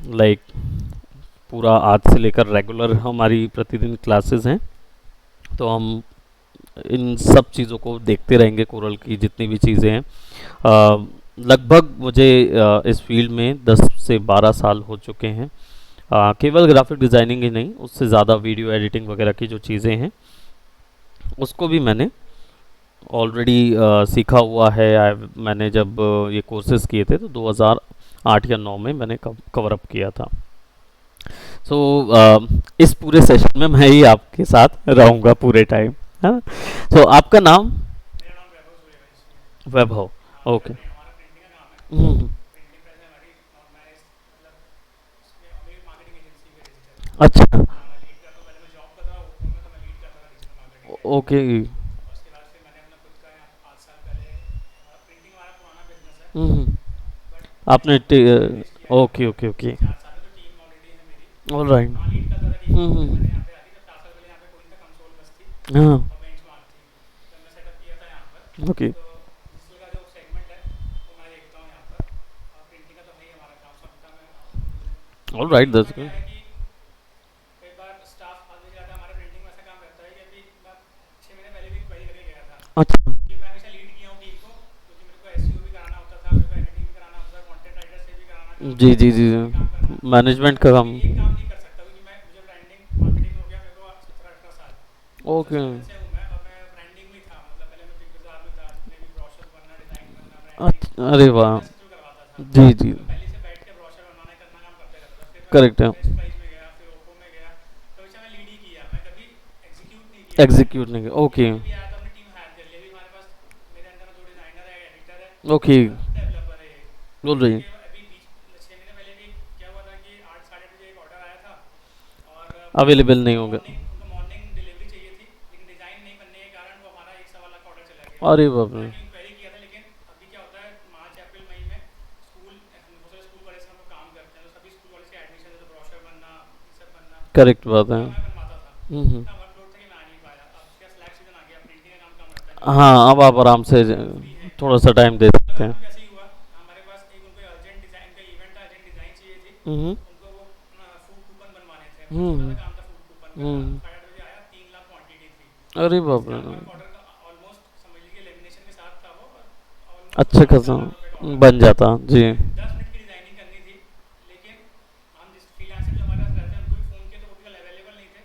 Like पूरा आज से लेकर रेगुलर हमारी प्रतिदिन क्लासेस हैं, तो हम इन सब चीज़ों को देखते रहेंगे। कोरल की जितनी भी चीज़ें हैं, लगभग मुझे इस फील्ड में 10 से 12 साल हो चुके हैं। केवल ग्राफिक डिज़ाइनिंग ही नहीं, उससे ज़्यादा वीडियो एडिटिंग वगैरह की जो चीज़ें हैं उसको भी मैंने ऑलरेडी सीखा हुआ है। मैंने जब ये कोर्सेज किए थे तो 2008 या 9 में मैंने कवर अप किया था। सो इस पूरे सेशन में मैं ही आपके साथ रहूँगा पूरे टाइम, है ना। सो आपका नाम? मेरा नाम वैभव सूर्यवंशी है। वैभव। हाँ ओके। प्रिंटिंग, हमारा प्रिंटिंग का काम है। हम्म। प्रिंटिंग प्रेस है हमारी, और मैं मतलब इसमें मेरी मार्केटिंग एजेंसी पे रजिस्टर है। अच्छा। हाँ मैं लीड करता हूँ, पहले मैं जॉब करता था ओपो में, तो मैं लीड करता था डिजिटल मार्केटिंग पे। ओके। और उसके बाद फिर मैंने अपना खुद का यहाँ 5 साल पहले, प्रिंटिंग हमारा पुराना बिजनेस है, हम्म। बट मैंने आपने इसको एस्टेब्लिश किया है यहाँ ओके पर ओके ओके। पिछले 4 साल में। तो टीम ऑलरेडी है मेरी। All right. हाँ लीड करता था टीम को, फिर मैंने यहाँ पे आती, जब 4 साल पहले यहाँ पे कोई नहीं था, कंसोल बस थी हाँ। और बेंचमार्क थी, जब मैं सेटअप किया था यहाँ पर। ओके। तो डिजिटल का जो सेगमेंट है वो मैं देखता हूँ यहाँ पर, और प्रिंटिंग का तो है ही हमारा काम, सबका मैं यूज़ है। ऑल राइट, प्रिंटिंग दैट्स में क्या गुड। है कि कई बार स्टाफ आगे जाता है, हमारे प्रिंटिंग में ऐसा काम रहता है कि अभी मैं 6 महीने पहले भी क्वेरी करके गया था, अच्छा। क्योंकि मैं हमेशा लीड किया हूँ टीम को, क्योंकि मेरे को एसईओ भी कराना होता था, मेरे को एडिटिंग भी कराना होता था, कंटेंट राइटर से भी कराना काम, जी जी जी। ब्लॉगर से भी काम करना। तो मैनेजमेंट मैं का कभी काम। एक काम नहीं कर सकता, क्योंकि मैं मुझे ब्रांडिंग मार्केटिंग में हो गया मेरे को 17-18 साल। ओके। 2007 से हूँ मैं, और मैं ब्रांडिंग में था, मतलब पहले मैं बिग बाजार में था, जितने भी ब्रोशर बनना, डिज़ाइन बनना, ब्रांडिंग, अच्छा, अरे सब वाह। मैं खुद करवाता था। जी जी। तो मैं पहले से बैठ के ब्रोशर बनवाने करना काम करते रहता था। फिर मैं करेक्ट है। बेस्ट प्राइस में गया, फिर ओप्पो में गया, तो हमेशा मैं लीड ही किया, मैं कभी एग्जीक्यूट नहीं किया ब्रांडिंग एग्जीक्यूट को। नहीं, कि ओके। कोई भी आया तो हमने टीम हायर कर लिया, अभी हमारे पास मेरे अंदर में 2 डिज़ाइनर है, एडिटर है ओके। और डेवलपर है एक। बोल लेकिन रही। अभी बीच 6 महीने पहले भी क्या हुआ था कि 8 साढ़े 8 बजे एक ऑर्डर आया था, और अवेलेबल नहीं होगा। उनको मॉर्निंग डिलीवरी चाहिए थी, लेकिन डिज़ाइन नहीं बनने के कारण वो हमारा 1 सवा लाख का ऑर्डर चला गया। अरे बाप मैंने रे। टीम क्वेरी किया था, लेकिन अभी क्या होता है, मार्च अप्रैल मई में स्कूल, हम बहुत सारे स्कूल कॉलेज में हम लोग काम करते हैं, तो सभी स्कूल कॉलेज के एडमिशन है, तो ब्रोशर बनना, ये सब बनना, करेक्ट तो बात है। पूरा मैं बनवाता था। तो हम्म। इतना वर्कलोड था कि मैं आ नहीं पाया। अब क्या स्लैक सीजन आ गया, प्रिंटिंग का काम कम रहता है, क्योंकि हाँ, अब आप आराम से स्कूल फ्री है। थोड़ा सा टाइम दे तो कल सकते रात हैं। में भी ऐसे ही हुआ, हमारे पास एक उनको अर्जेंट डिज़ाइन का इवेंट था, अर्जेंट डिज़ाइन चाहिए थी, हम्म। उनको वो फूड कूपन बनवाने थे, मतलब छोटा सा हम्म। काम था फूड कूपन का। रात हम्म। 8:30 बजे आया, 3 लाख क्वांटिटी थी। अरे तो बाप इसका रे। ऑर्डर का ऑलमोस्ट समझ लीजिए लेमिनेशन के साथ था वो, ऑलमोस्ट अच्छा साढ़े खासा चार लाख रुपए का ऑर्डर था। बन जाता जी। हमें 10 मिनट की डिज़ाइनिंग करनी थी, लेकिन हम जिस फ्रीलांसर जो हमारे पास रहते हैं उनको भी फ़ोन किया, तो वो भी कल अवेलेबल नहीं थे।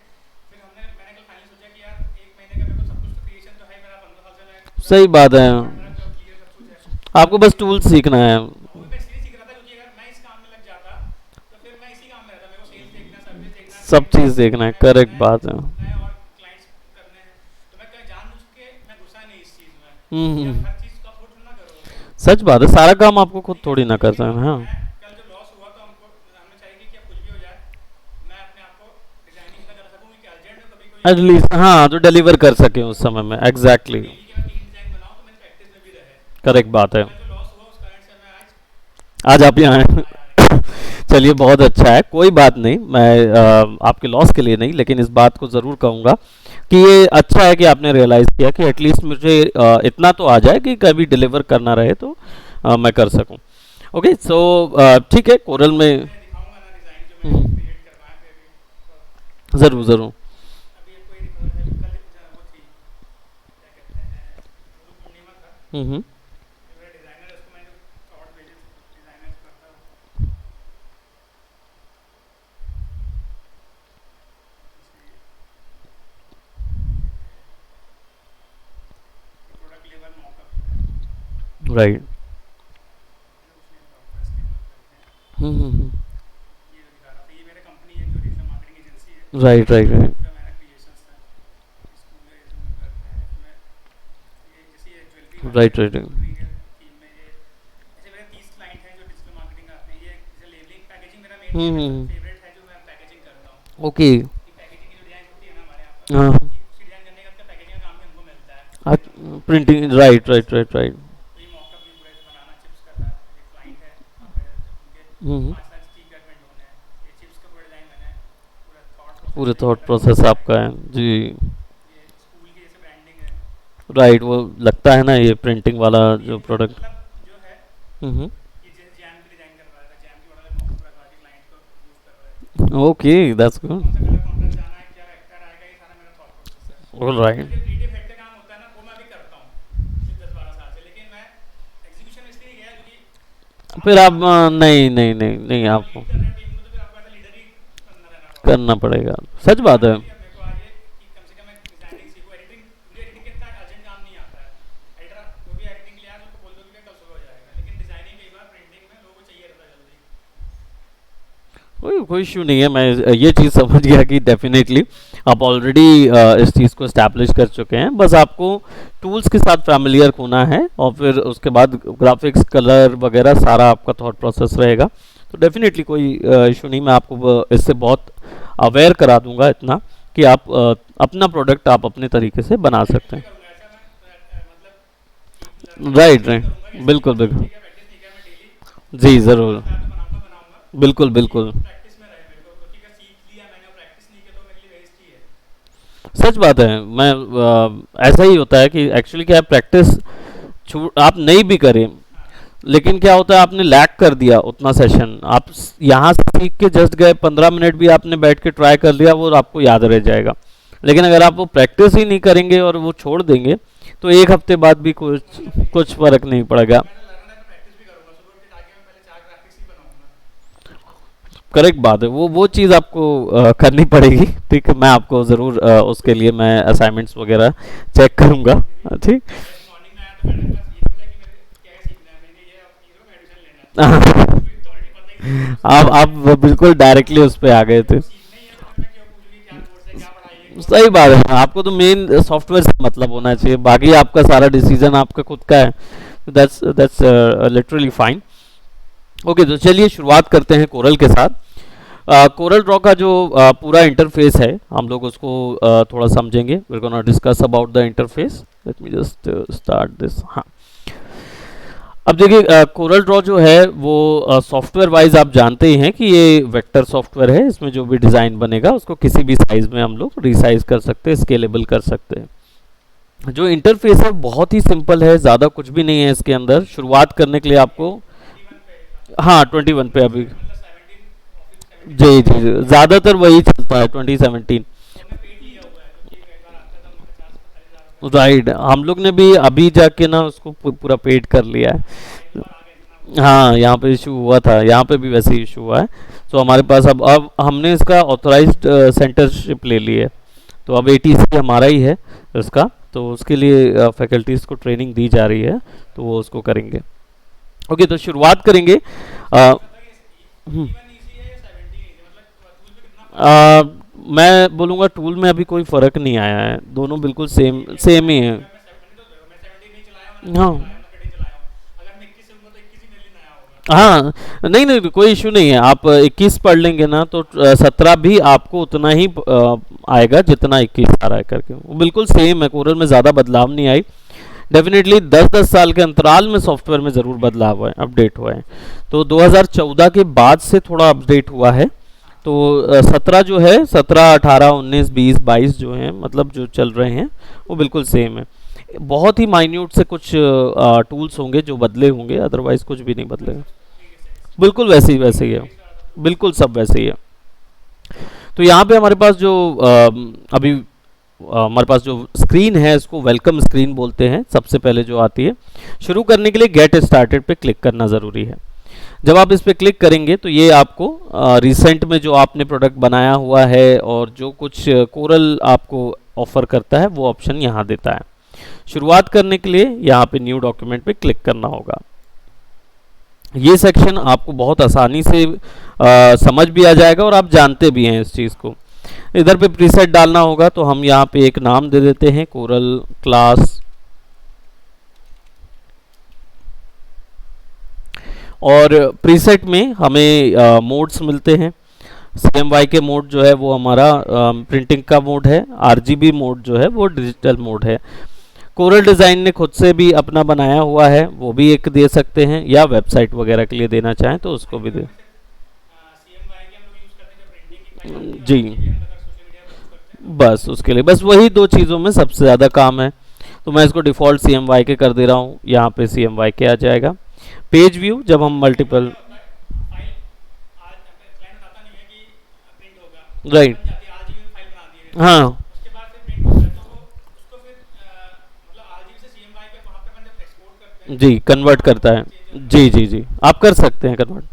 फिर मैंने कल फाइनली सोचा कि यार 1 महीने का मेरे को सब कुछ, तो क्रिएशन तो है मेरा 15 साल से, मैं पूरा सही बात है। स्मार्ट वर्क जो क्लियर सब कुछ है, आपको लेकिन बस टूल सीखना है। वो भी मैं इसलिए सीख रहा था क्योंकि अगर मैं इस काम में लग जाता तो फिर मैं इसी काम में रहता। मेरे को सेल्स देखना है, सर्विस देखना है, सब क्लाइंट चीज़ सर्विस देखना देखना है, है, करेक्ट नए बात है। नए और क्लाइंट्स करने हैं। तो मैं कहीं जानबूझ के मैं घुसा नहीं इस चीज़ में कि आप हम्म। हर चीज़ का खुद ना करो, सच बात है, सारा काम आपको खुद नहीं कर थोड़ी ना सकते। करता लेकिन है। अब हाँ। मैं कल जो लॉस हुआ, तो हमको हमें चाहिए कि अब कुछ भी हो जाए मैं अपने आप को डिजाइनिंग इतना कर सकूँ कि अर्जेंट में कभी कोई ऑर्डर एटलीस्ट आता हाँ, जो डिलीवर कर तो सके उस समय में, तो एग्जैक्टली। डेली के मैं 3 डिज़ाइन बनाऊँ, तो मेरी प्रैक्टिस में भी रहे। करेक्ट बात तो है। कल जो लॉस हुआ उस कारण से मैं आज आज आप यहाँ हैं। आया नहीं। चलिए, बहुत अच्छा है, कोई बात नहीं। मैं आपके लॉस के लिए नहीं, लेकिन इस बात को ज़रूर कहूँगा कि ये अच्छा है कि आपने रियलाइज़ किया कि एटलीस्ट मुझे इतना तो आ जाए कि कभी डिलीवर करना रहे तो मैं कर सकूँ। ओके, सो ठीक है, कोरल आपको में। मैं दिखाऊंगा ना डिज़ाइन जो मैंने हम्म, क्रिएट करवाए थे अभी, तो ज़रूर ज़रूर। अभी एक कोई अभी कल वो थी, क्या कहते हैं, गुरु पूर्णिमा था, हम्म। जो मेरा डिज़ाइनर है उसको मैंने थॉट भेजे थे, डिज़ाइनर करता हूँ इसलिए। ये प्रोडक्ट लेवल मॉकअप है राइट। जो कुछ नहीं, सॉफ्टवेयर स्क्रीन वर्क करते हैं। हम्म। ये जो दिखा रहा था, ये मेरे कंपनी है जो डिजिटल मार्केटिंग एजेंसी है, राइट राइट ये राइट। पूरा मेरा क्रिएशंस था। स्कूल है, ये सब में करते हैं इसमें। ये जैसे ये ज्वेलरी वाला राइट है, राइट। ज्वेलरी के थीम में ये, जैसे मेरे 30 क्लाइंट हैं जो डिजिटल मार्केटिंग आते हैं, ये जैसे लेबलिंग पैकेजिंग मेरा मेनली है, हम्म। फेवरेट है जो मैं पैकेजिंग करता हूँ। ओके। कि पैकेजिंग की जो डिज़ाइन होती है ना हमारे यहाँ पर, हाँ। कि उसकी डिज़ाइन करने का पैकेजिंग का काम भी हमको मिलता है, फिर हम उसको प्रिंट प्रिंटिंग, कराते हैं राइट वापस। Right right right. तो ये मॉकअप भी पूरा ऐसे बनाना, चिप्स करना, एक क्लाइंट है वहाँ पे, उनके हम्म। 5 लाख स्टिकर प्रिंट होने हैं, ये चिप्स का पूरा डिज़ाइन मैंने पूरा थॉट प्रोसेस पूरे से थॉट किया था, प्रोसेस डिज़ाइन आपका का। है जी। ये स्कूल की जैसे ब्रांडिंग है, राइट, वो लगता है ना ये प्रिंटिंग वाला और ये जो पूरा प्रोडक्ट। मतलब जो है, हम्म। ये जैसे जैम की डिज़ाइन कर रहा था, जैम की ऑर्डर मॉकअप रखवा के क्लाइंट को, ओके, दैट्स गुड। कौन सा कलर कॉन्ट्रास्ट जाना है, क्या वेक्टर आएगा, ये सारा मेरा थॉट प्रोसेस है। All right. जो क्रिएटिव हेड का काम होता है ना, वो मैं अभी करता हूँ पिछले 10-12 साल से, लेकिन मैं एग्जीक्यूशन में इसलिए गया क्योंकि फिर आपको आप नहीं नहीं नहीं नहीं, आप आपको लीड कर रहे हैं टीम को, तो फिर आपको एज लीडर ही बनना रहना पड़ता है। करना पड़ेगा। सच बात है। इसलिए मेरे को आज ये कि कम से कम मैं डिजाइनिंग सीखूं, एडिटिंग, मुझे एडिटिंग के इतना अर्जेंट काम नहीं आता है। एडिटर जो भी एडिटिंग के लिए आया उसको बोल दो कि कल सुबह हो जाएगा, लेकिन डिजाइनिंग कई बार प्रिंटिंग में लोगों को चाहिए रहता है जल्दी। कोई कोई इशू नहीं है, मैं ये चीज़ समझ गया कि डेफिनेटली आप ऑलरेडी इस चीज़ को इस्टेब्लिश कर चुके हैं, बस आपको टूल्स के साथ फैमिलियर होना है और फिर उसके बाद ग्राफिक्स, कलर वगैरह सारा आपका थॉट प्रोसेस रहेगा। तो डेफिनेटली कोई इशू नहीं, मैं आपको इससे बहुत अवेयर करा दूंगा इतना कि आप अपना प्रोडक्ट आप अपने तरीके से बना सकते भी हैं। करूंगा ऐसा, मैं मतलब लर्निंग राइट प्रैक्टिस नहीं राइट, करूंगा, बिल्कुल जैसे बिल्कुल। ठीक है प्रैक्टिस नहीं किया मैं डेली जी जो ज़रूर। बताया तो बनाऊंगा, बिल्कुल ताकि बिल्कुल। प्रैक्टिस में रहे मेरे को, क्योंकि अगर सीख लिया मैंने और प्रैक्टिस नहीं किया तो मेरे लिए वेस्ट ही है। सच बात है। मैं ऐसा ही होता है कि एक्चुअली क्या है, प्रैक्टिस आप नहीं भी करें, हाँ लेकिन क्या होता है आपने लैग कर दिया उतना सेशन, आप यहाँ से सीख के जस्ट गए, 15 मिनट भी आपने बैठ के ट्राई कर लिया, वो आपको याद रह जाएगा। लेकिन अगर आप वो प्रैक्टिस ही नहीं करेंगे और वो छोड़ देंगे, तो एक हफ्ते बाद भी कुछ कोई नहीं कुछ फर्क नहीं पड़ेगा। मैं तो लर्नर है, मैं प्रैक्टिस भी करूंगा सुबह उठ के जाके, मैं पहले 4 ग्राफिक्स ही बनाऊंगा। करेक्ट बात है, वो चीज़ आपको करनी पड़ेगी। ठीक है, मैं आपको ज़रूर उसके लिए मैं असाइनमेंट्स वगैरह चेक करूँगा। ठीक। जैसे मॉर्निंग में आया तो मैंने बस ये बोला कि मेरे क्या क्या सीखना है, मैंने ये अब हीरो में एडमिशन लेना है, तो मुझे तो ऑलरेडी पता ही था सब कुछ। आप बिल्कुल डायरेक्टली उस पे आ गए थे। अब सीखना ही है तो फिर मैं क्यों पूछूं कि क्या कोर्स है, क्या पढ़ाई है, कौन सा सही बात कोर्स है, है। आपको तो मेन सॉफ्टवेयर से मतलब होना चाहिए, बाकी आपका सारा डिसीजन आपका खुद का है। That's literally fine. ओके, तो चलिए शुरुआत करते हैं कोरल के साथ। कोरल ड्रॉ का जो पूरा इंटरफेस है, हम लोग उसको थोड़ा समझेंगे। We are gonna discuss about the interface. Let me just start this. हाँ, अब देखिए, कोरल ड्रॉ जो है वो सॉफ्टवेयर वाइज आप जानते ही हैं कि ये वेक्टर सॉफ्टवेयर है। इसमें जो भी डिज़ाइन बनेगा उसको किसी भी साइज में हम लोग रिसाइज कर सकते हैं, स्केलेबल कर सकते हैं। जो इंटरफेस है बहुत ही सिंपल है, ज़्यादा कुछ भी नहीं है इसके अंदर। शुरुआत करने के लिए आपको, 21 पे था, हाँ 21 पे अभी, मतलब 17 ऑफिस 17 जी पे जी था, जी, ज़्यादातर वही चलता है 2017। तो हमने पेड लिया हुआ है क्योंकि एक बार आता था हम 50-45 हज़ार रुपये का। राइट, हम लोग ने भी अभी जाके ना उसको पूरा पेड कर लिया हाँ एक है। बार आ गया इतना वो। हाँ, यहाँ पे इशू हुआ था, यहाँ पे भी वैसे ही इशू हुआ है। तो हमारे पास अब हमने इसका ऑथराइज्ड सेंटरशिप ले ली है, तो अब एटीसी हमारा ही है इसका। तो उसके लिए फैकल्टीज़ को ट्रेनिंग दी जा रही है, तो वो उसको करेंगे। ओके, तो शुरुआत करेंगे। ये अ, मतलब हम्म, 21 ईजी है या 17 ईजी, मतलब टूल पे कितना फर्क है। मैं बोलूँगा टूल में अभी कोई फ़र्क नहीं आया है, दोनों बिल्कुल सेम नहीं सेम ही है। मैं 17 नहीं चलाया हूँ, मैंने 13 हाँ चलाया हूँ, मैं 13 चलाया हूँ। अगर मैं 21 से हूँ तो 21 ही मेरे लिए नया होगा। हाँ, नहीं नहीं कोई इशू नहीं है। आप 21 पढ़ लेंगे ना तो 17 भी आपको उतना ही आएगा जितना 21 आ रहा है करके, वो बिल्कुल सेम है। कोरल में ज़्यादा बदलाव नहीं आई। डेफिनेटली 10-10 साल के अंतराल में सॉफ्टवेयर में ज़रूर बदलाव हुआ है, अपडेट हुआ है। तो 2014 के बाद से थोड़ा अपडेट हुआ है। तो 17 जो है, 17, 18, 19, 20, 22 जो हैं, मतलब जो चल रहे हैं वो बिल्कुल सेम है। बहुत ही माइन्यूट से कुछ टूल्स होंगे जो बदले होंगे, अदरवाइज कुछ भी नहीं बदलेगा। बिल्कुल वैसे ही है, बिल्कुल सब वैसे ही है। तो यहाँ पे हमारे पास जो अभी हमारे पास जो स्क्रीन है इसको वेलकम स्क्रीन बोलते हैं। सबसे पहले जो आती है, शुरू करने के लिए गेट स्टार्टेड पे क्लिक करना ज़रूरी है। जब आप इस पे क्लिक करेंगे तो ये आपको रिसेंट में जो आपने प्रोडक्ट बनाया हुआ है और जो कुछ कोरल आपको ऑफर करता है वो ऑप्शन यहाँ देता है। शुरुआत करने के लिए यहाँ पे न्यू डॉक्यूमेंट पे क्लिक करना होगा। ये सेक्शन आपको बहुत आसानी से समझ भी आ जाएगा और आप जानते भी हैं इस चीज़ को। इधर पे प्रीसेट डालना होगा, तो हम यहाँ पे एक नाम दे देते हैं, कोरल क्लास। और प्रीसेट में हमें मोड्स मिलते हैं। CMYK के मोड जो है वो हमारा प्रिंटिंग का मोड है। RGB मोड जो है वो डिजिटल मोड है। कोरल डिज़ाइन ने खुद से भी अपना बनाया हुआ है, वो भी एक दे सकते हैं, या वेबसाइट वगैरह के लिए देना चाहें तो उसको भी दे। CMYK हम लोग यूज़ करते हैं जब प्रिंटिंग की फाइल होती है, जी, और RGB हम अगर सोशल मीडिया पर यूज़ करते हैं। बस उसके लिए बस वही दो चीज़ों में सबसे ज़्यादा काम है। तो मैं इसको डिफ़ॉल्ट CMYK कर दे रहा हूँ, यहाँ पे CMYK आ जाएगा। पेज व्यू, जब हम कई बार मल्टीपल, क्या होता है, फाइल आज क्लाइंट बताता नहीं है कि राइट। बन जाती है, आरजीबी फाइल बना दी है, हाँ उसके बाद फिर प्रिंट होता है, तो वो उसको फिर मतलब आरजीबी से सीएमवाई पे वहाँ पे अपन जब एक्सपोर्ट करते हैं जी, तो कन्वर्ट फॉर्मेट करता है। चेंज होता है। जी जी जी, आप कर सकते हैं कन्वर्ट,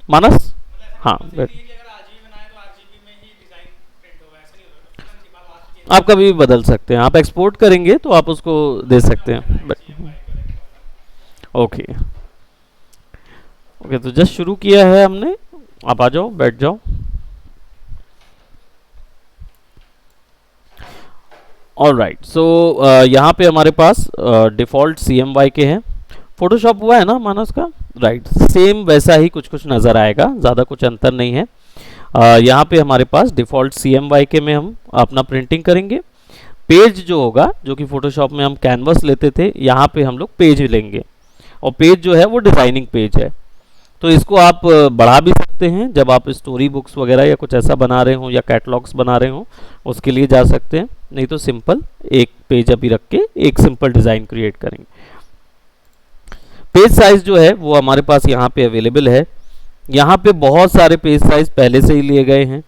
मानस। मतलब ऐसा हाँ कंपलसरी है कि अगर आरजीबी बनाए तो आरजीबी में ही डिज़ाइन प्रिंट होगा, ऐसा नहीं होगा, तुरंत ही बाद लास्ट चेंज आप करना कभी भी बदल सकते हैं, आप एक्सपोर्ट करेंगे तो आप उसको दे है, सकते ऑप्शन हैं है बट। सीएमवाई करेक्ट वाला। ओके ओके, तो जस्ट शुरू किया है हमने, आप आ जाओ, बैठ जाओ। ऑल राइट, सो यहाँ पे हमारे पास डिफ़ॉल्ट सी एम वाई के हैं। फोटोशॉप हुआ है ना मानस का, राइट, सेम वैसा ही कुछ कुछ नज़र आएगा, ज़्यादा कुछ अंतर नहीं है। यहाँ पे हमारे पास डिफ़ॉल्ट सी एम वाई के में हम अपना प्रिंटिंग करेंगे। पेज जो होगा, जो कि फोटोशॉप में हम कैनवस लेते थे, यहाँ पे हम लोग पेज लेंगे, और पेज जो है वो डिज़ाइनिंग पेज है। तो इसको आप बढ़ा भी सकते हैं, जब आप स्टोरी बुक्स वगैरह या कुछ ऐसा बना रहे हो या कैटलॉग्स बना रहे हो, उसके लिए जा सकते हैं। नहीं तो सिंपल एक पेज अभी रख के एक सिंपल डिज़ाइन क्रिएट करेंगे। पेज साइज जो है वो हमारे पास यहाँ पे अवेलेबल है। यहाँ पे बहुत सारे पेज साइज पहले से ही लिए गए हैं।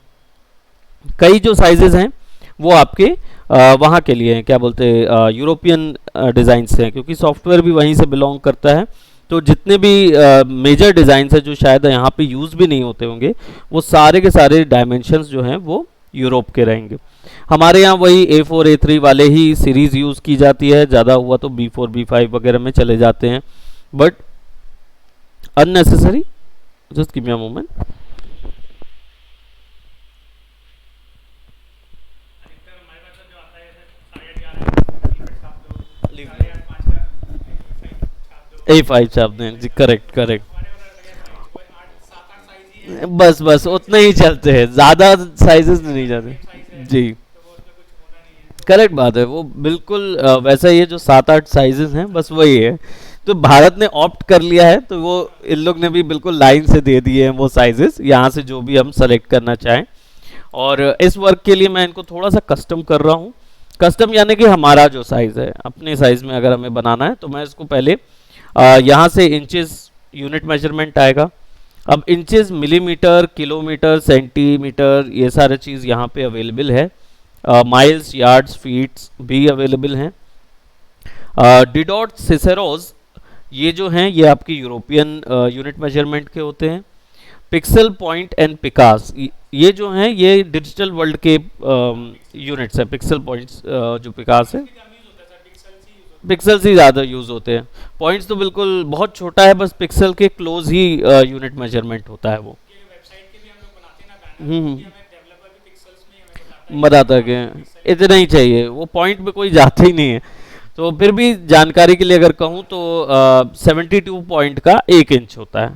कई जो साइजेस हैं वो आपके वहाँ के लिए हैं, क्या बोलते हैं, यूरोपियन डिज़ाइंस हैं, क्योंकि सॉफ्टवेयर भी वहीं से बिलोंग करता है। तो जितने भी मेजर डिज़ाइंस हैं जो शायद यहाँ पे यूज़ भी नहीं होते होंगे, वो सारे के सारे डायमेंशंस जो हैं वो यूरोप के रहेंगे। हमारे यहाँ वही A4 A3 वाले ही सीरीज़ यूज़ की जाती है, ज़्यादा हुआ तो B4 B5 वगैरह में चले जाते हैं, but unnecessary. Just give me a moment. अधिकतर हमारे पास तो जो आता है जैसे 11:30 लीफलेट छाप दो, 5:30 का फाइल छाप दो, A5 छाप दें जी, करेक्ट करेक्ट। हमारे उधर लगे साइज वो 8 7 8 साइज ही है, बस बस उतना ही चलते हैं, ज़्यादा साइजेस नहीं जाते। सेम साइज है, जी, तो वो उसमें कुछ होना नहीं है। करेक्ट बात है, वो बिल्कुल वैसा ही है, जो 7-8 साइजेस हैं बस वही है। तो भारत ने ऑप्ट कर लिया है, तो वो इन लोग ने भी बिल्कुल लाइन से दे दिए हैं वो साइजेस, यहाँ से जो भी हम सेलेक्ट करना चाहें। और इस वर्क के लिए मैं इनको थोड़ा सा कस्टम कर रहा हूँ। कस्टम यानी कि हमारा जो साइज़ है, अपने साइज़ में अगर हमें बनाना है, तो मैं इसको पहले यहाँ से इंचेस यूनिट मेजरमेंट आएगा। अब इंचेस, मिलीमीटर, किलोमीटर, सेंटीमीटर, ये सारे चीज़ यहाँ पे अवेलेबल है। माइल्स, यार्ड्स, फीट्स भी अवेलेबल हैं। डिडॉट, सिसेरोज, ये जो हैं ये आपकी यूरोपियन यूनिट मेजरमेंट के होते हैं। पिक्सल, पॉइंट एंड पिकास, ये जो हैं ये डिजिटल वर्ल्ड के यूनिट्स हैं। पिक्सल, पॉइंट्स, जो पिकास है, कम यूज़ होता है सर, पिक्सेल्स ही यूज़ होता पिक्सल्स ही ज़्यादा यूज़ होते हैं। पॉइंट्स तो बिल्कुल बहुत छोटा है, बस पिक्सल के क्लोज ही यूनिट मेजरमेंट होता है वो। है। कि वेबसाइट के भी हम लोग बनाते हैं ना बैनर, हम्म, कि हमें डेवलपर भी पिक्सेल्स में ही हमें बताता है बताता कि कि पिक्सल इतना ही चाहिए, वो पॉइंट पे कोई जाता ही नहीं है। तो फिर भी जानकारी के लिए अगर कहूँ तो 72 पॉइंट का 1 इंच होता है,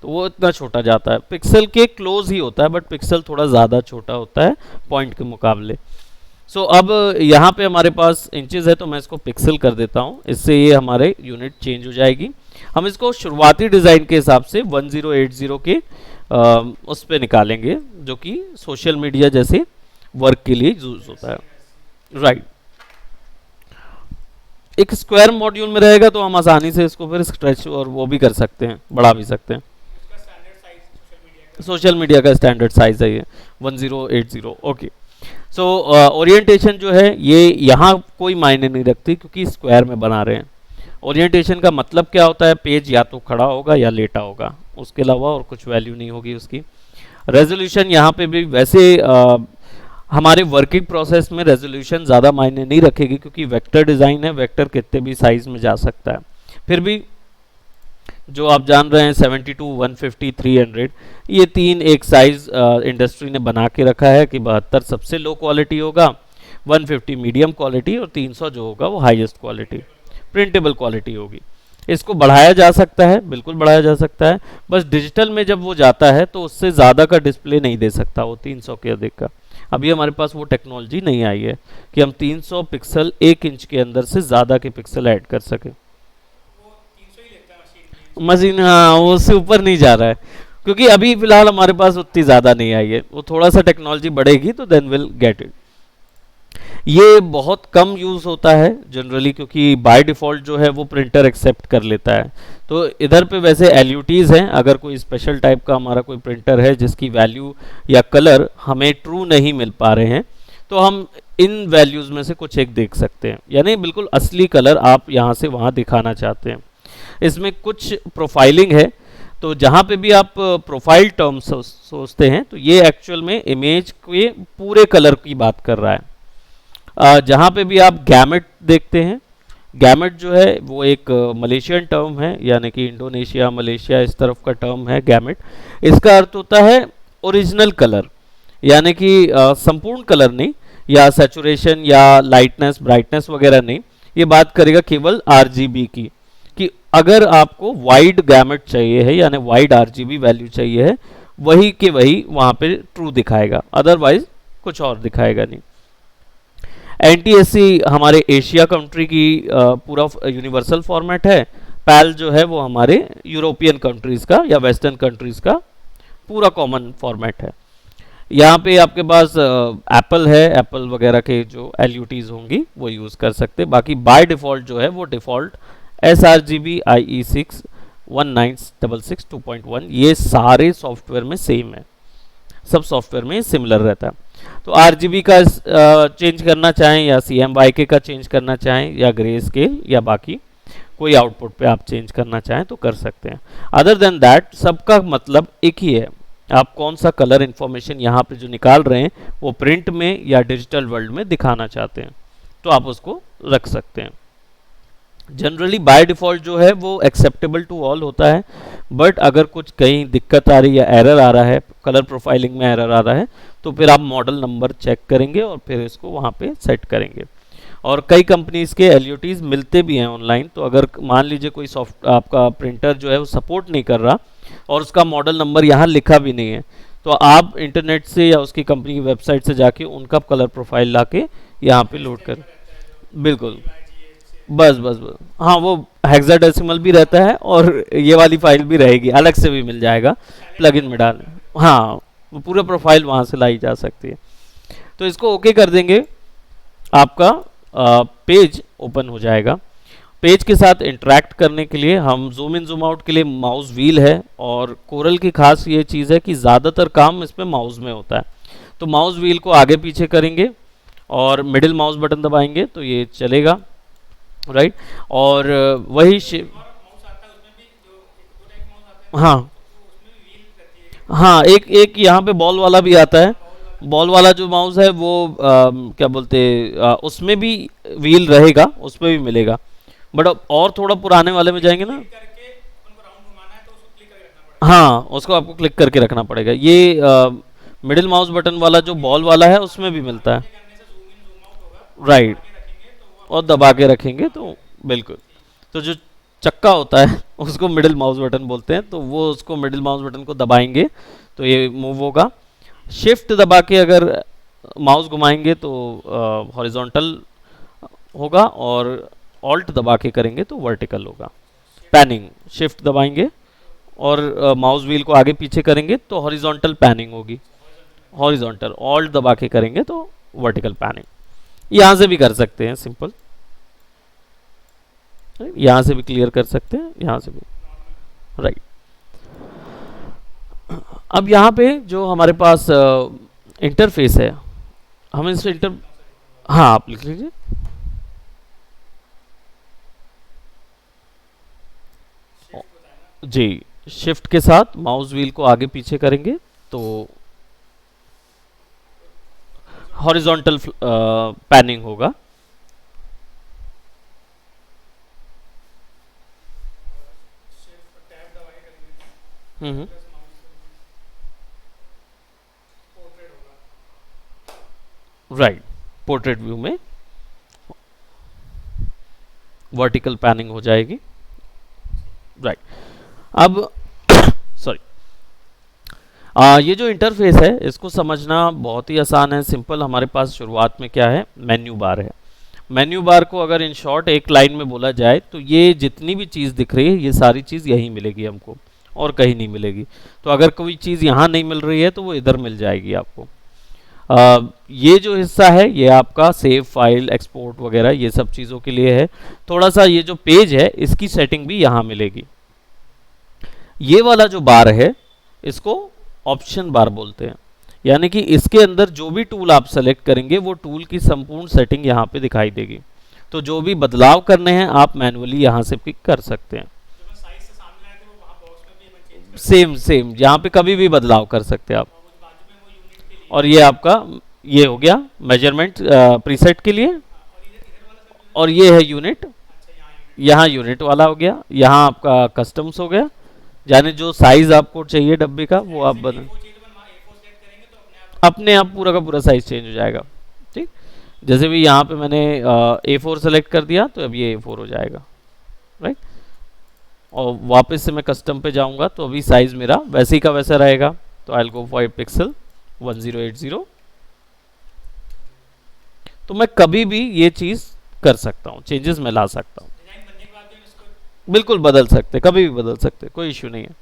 तो वो इतना छोटा जाता है। पिक्सल के क्लोज ही होता है, बट पिक्सल थोड़ा ज़्यादा छोटा होता है पॉइंट के मुकाबले। सो अब यहाँ पे हमारे पास इंचेस है, तो मैं इसको पिक्सल कर देता हूँ, इससे ये हमारे यूनिट चेंज हो जाएगी। हम इसको शुरुआती डिज़ाइन के हिसाब से 1080 के उस पे निकालेंगे, जो कि सोशल मीडिया जैसे वर्क के लिए यूज़ होता है, राइट। एक स्क्वायर मॉड्यूल में रहेगा तो हम आसानी से इसको फिर स्ट्रेच और वो भी कर सकते हैं, बढ़ा भी सकते हैं। उसका स्टैंडर्ड साइज सोशल मीडिया का सोशल मीडिया का स्टैंडर्ड साइज है ये 1080। ओके, सो ओरिएंटेशन जो है ये यहाँ कोई मायने नहीं रखती, क्योंकि स्क्वायर में बना रहे हैं। ओरिएंटेशन का मतलब क्या होता है, पेज या तो खड़ा होगा या लेटा होगा, उसके अलावा और कुछ वैल्यू नहीं होगी उसकी। रेजोल्यूशन यहाँ पे भी वैसे हमारे वर्किंग प्रोसेस में रेजोल्यूशन ज़्यादा मायने नहीं रखेगी, क्योंकि वेक्टर डिज़ाइन है, वेक्टर कितने भी साइज़ में जा सकता है। फिर भी जो आप जान रहे हैं 72, 150, 300, ये तीन एक साइज़ इंडस्ट्री ने बना के रखा है कि 72 सबसे लो क्वालिटी होगा, 150 मीडियम क्वालिटी, और 300 जो होगा वो हाईएस्ट क्वालिटी, प्रिंटेबल क्वालिटी होगी। इसको बढ़ाया जा सकता है, बिल्कुल बढ़ाया जा सकता है, बस डिजिटल में जब वो जाता है तो उससे ज़्यादा का डिस्प्ले नहीं दे सकता वो 300 के अधिक का। अभी हमारे पास वो टेक्नोलॉजी नहीं आई है कि हम 300 पिक्सल 1 इंच के अंदर से ज़्यादा के पिक्सल ऐड कर सकें। वो 300 ही लेता है मशीन में। मशीन, हाँ, वो उससे ऊपर नहीं जा रहा है, क्योंकि अभी फिलहाल हमारे पास उतनी ज़्यादा नहीं आई है। वो थोड़ा सा टेक्नोलॉजी बढ़ेगी तो देन विल गेट इट। ये बहुत कम यूज़ होता है जनरली, क्योंकि बाय डिफ़ॉल्ट जो है वो प्रिंटर एक्सेप्ट कर लेता है। तो तो इधर पे वैसे LUTs हैं, अगर कोई स्पेशल टाइप का हमारा कोई प्रिंटर है जिसकी वैल्यू या कलर हमें ट्रू नहीं मिल पा रहे हैं, तो हम इन वैल्यूज़ में से कुछ एक देख सकते हैं, यानी बिल्कुल असली कलर आप यहाँ से वहाँ दिखाना चाहते हैं। इसमें कुछ प्रोफाइलिंग है, तो जहाँ पे भी आप प्रोफाइल टर्म सोचते हैं तो ये एक्चुअल में इमेज के पूरे कलर की बात कर रहा है। जहाँ पे भी आप गैमेट देखते हैं, गैमेट जो है वो एक मलेशियन टर्म है, यानी कि इंडोनेशिया मलेशिया इस तरफ का टर्म है गैमेट। इसका अर्थ होता है ओरिजिनल कलर, यानी कि संपूर्ण कलर नहीं, या सैचुरेशन या लाइटनेस ब्राइटनेस वगैरह नहीं, ये बात करेगा केवल RGB की, कि अगर आपको वाइड गैमेट चाहिए है यानी वाइड RGB वैल्यू चाहिए है, वही के वही वहाँ पे ट्रू दिखाएगा, अदरवाइज कुछ और दिखाएगा नहीं। NTSC हमारे एशिया कंट्री की पूरा यूनिवर्सल फॉर्मेट है। पैल जो है वो हमारे यूरोपियन कंट्रीज़ का या वेस्टर्न कंट्रीज़ का पूरा कॉमन फॉर्मेट है। यहाँ पे आपके पास एप्पल है, एप्पल वगैरह के जो LUTs होंगी वो यूज़ कर सकते। बाकी बाय डिफ़ॉल्ट जो है वो डिफ़ॉल्ट sRGB IE6 1966 2.1 ये सारे सॉफ्टवेयर में सेम है, सब सॉफ्टवेयर में सिमिलर रहता है। तो RGB का चेंज करना चाहें या CMYK का चेंज करना चाहें या ग्रे स्केल या बाकी कोई आउटपुट पे आप चेंज करना चाहें तो कर सकते हैं। अदर देन दैट सबका मतलब एक ही है, आप कौन सा कलर इन्फॉर्मेशन यहाँ पे जो निकाल रहे हैं वो प्रिंट में या डिजिटल वर्ल्ड में दिखाना चाहते हैं तो आप उसको रख सकते हैं। जनरली बाय डिफ़ॉल्ट जो है वो एक्सेप्टेबल टू ऑल होता है, बट अगर कुछ कहीं दिक्कत आ रही है या एरर आ रहा है, कलर प्रोफाइलिंग में एरर आ रहा है, तो फिर आप मॉडल नंबर चेक करेंगे और फिर इसको वहाँ पे सेट करेंगे। और कई कंपनीज़ के LUTs मिलते भी हैं ऑनलाइन, तो अगर मान लीजिए कोई सॉफ्ट आपका प्रिंटर जो है वो सपोर्ट नहीं कर रहा और उसका मॉडल नंबर यहाँ लिखा भी नहीं है, तो आप इंटरनेट से या उसकी कंपनी की वेबसाइट से जाके उनका कलर प्रोफाइल ला के यहाँ पे लोड कर। बिल्कुल, बस हाँ, वो हेक्साडेसिमल भी रहता है और ये वाली फाइल भी रहेगी, अलग से भी मिल जाएगा प्लगइन में डाल। हाँ, वो पूरा प्रोफाइल वहाँ से लाई जा सकती है। तो इसको ओके कर देंगे, आपका पेज ओपन हो जाएगा। पेज के साथ इंटरेक्ट करने के लिए हम जूम इन जूम आउट के लिए माउस व्हील है, और कोरल की खास ये चीज़ है कि ज़्यादातर काम इसमें माउस में होता है। तो माउस व्हील को आगे पीछे करेंगे और मिडिल माउस बटन दबाएंगे तो ये चलेगा, राइट। और वही हाँ हाँ, एक यहाँ पे बॉल वाला भी आता है। बॉल वाला जो माउस है वो क्या बोलते उसमें भी व्हील रहेगा, उसमें भी मिलेगा, बट और थोड़ा पुराने वाले में जाएंगे ना, हाँ उसको आपको क्लिक करके रखना पड़ेगा। ये मिडिल माउस बटन वाला जो बॉल वाला है उसमें भी मिलता है, राइट। और दबा के रखेंगे तो बिल्कुल, तो जो चक्का होता है उसको मिडिल माउस बटन बोलते हैं, तो वो उसको मिडिल माउस बटन को दबाएंगे तो ये मूव होगा। शिफ्ट दबा के अगर माउस घुमाएंगे तो हॉरिजॉन्टल होगा, और ऑल्ट दबा के करेंगे तो वर्टिकल होगा। पैनिंग, शिफ्ट दबाएंगे और माउस व्हील को आगे पीछे करेंगे तो हॉरिजॉन्टल पैनिंग होगी, हॉरिजॉन्टल। ऑल्ट दबा के करेंगे तो वर्टिकल पैनिंग। यहाँ से भी कर सकते हैं सिंपल, यहाँ से भी क्लियर कर सकते हैं, यहाँ से भी, राइट। अब यहाँ पे जो हमारे पास इंटरफेस है, हम इस हाँ आप लिख लीजिए। जी, शिफ्ट के साथ माउस व्हील को आगे पीछे करेंगे तो हॉरिजॉन्टल पैनिंग होगा। राइट, पोर्ट्रेट व्यू में वर्टिकल पैनिंग हो जाएगी, राइट। अब सॉरी, ये जो इंटरफेस है इसको समझना बहुत ही आसान है, सिंपल। हमारे पास शुरुआत में क्या है, मेन्यू बार है। मेन्यू बार को अगर इन शॉर्ट एक लाइन में बोला जाए तो ये जितनी भी चीज़ दिख रही है ये सारी चीज़ यहीं मिलेगी हमको, और कहीं नहीं मिलेगी। तो अगर कोई चीज़ यहाँ नहीं मिल रही है तो वो इधर मिल जाएगी आपको। ये जो हिस्सा है ये आपका सेव फाइल, एक्सपोर्ट वगैरह ये सब चीज़ों के लिए है। थोड़ा सा ये जो पेज है इसकी सेटिंग भी यहाँ मिलेगी, ये वाला जो बार है इसको ऑप्शन बार बोलते हैं, यानी कि इसके अंदर जो भी टूल आप सेलेक्ट करेंगे वो टूल की संपूर्ण सेटिंग यहाँ पे दिखाई देगी। तो जो भी बदलाव करने हैं आप मैनुअली यहाँ से पिक कर सकते हैं। जब हम साइज से सामने आए थे वो वहाँ बॉक्स में भी हम चेंज कर सेम सेम यहाँ पे कभी भी बदलाव कर सकते हैं आप। और वो बाजू में वो यूनिट के लिए और ये आपका ये हो गया मेजरमेंट प्रीसेट के लिए, और इधर इधर वाला सब यूनिट और ये है यूनिट, अच्छा यहाँ यूनिट यहाँ यूनिट वाला हो गया, यहाँ आपका कस्टम्स हो गया, यानी जो साइज आपको चाहिए डब्बे का वो आप बना वो चीज़ अपन वहाँ A4 सेलेक्ट करेंगे तो अपने आप अपने आप पूरा का पूरा साइज चेंज हो जाएगा। ठीक, जैसे भी यहाँ पे मैंने A4 सेलेक्ट कर दिया तो अब ये A4 हो जाएगा, राइट। और वापस से मैं कस्टम पे जाऊंगा तो अभी साइज मेरा वैसे ही का वैसा रहेगा। तो I will go for pixel 1080। तो मैं कभी भी ये चीज़ कर सकता हूँ, चेंजेस मैं ला सकता हूँ, डिज़ाइन बनने के बाद भी हम इसको बिल्कुल बदल सकते, कभी भी बदल सकते, कोई इश्यू नहीं है।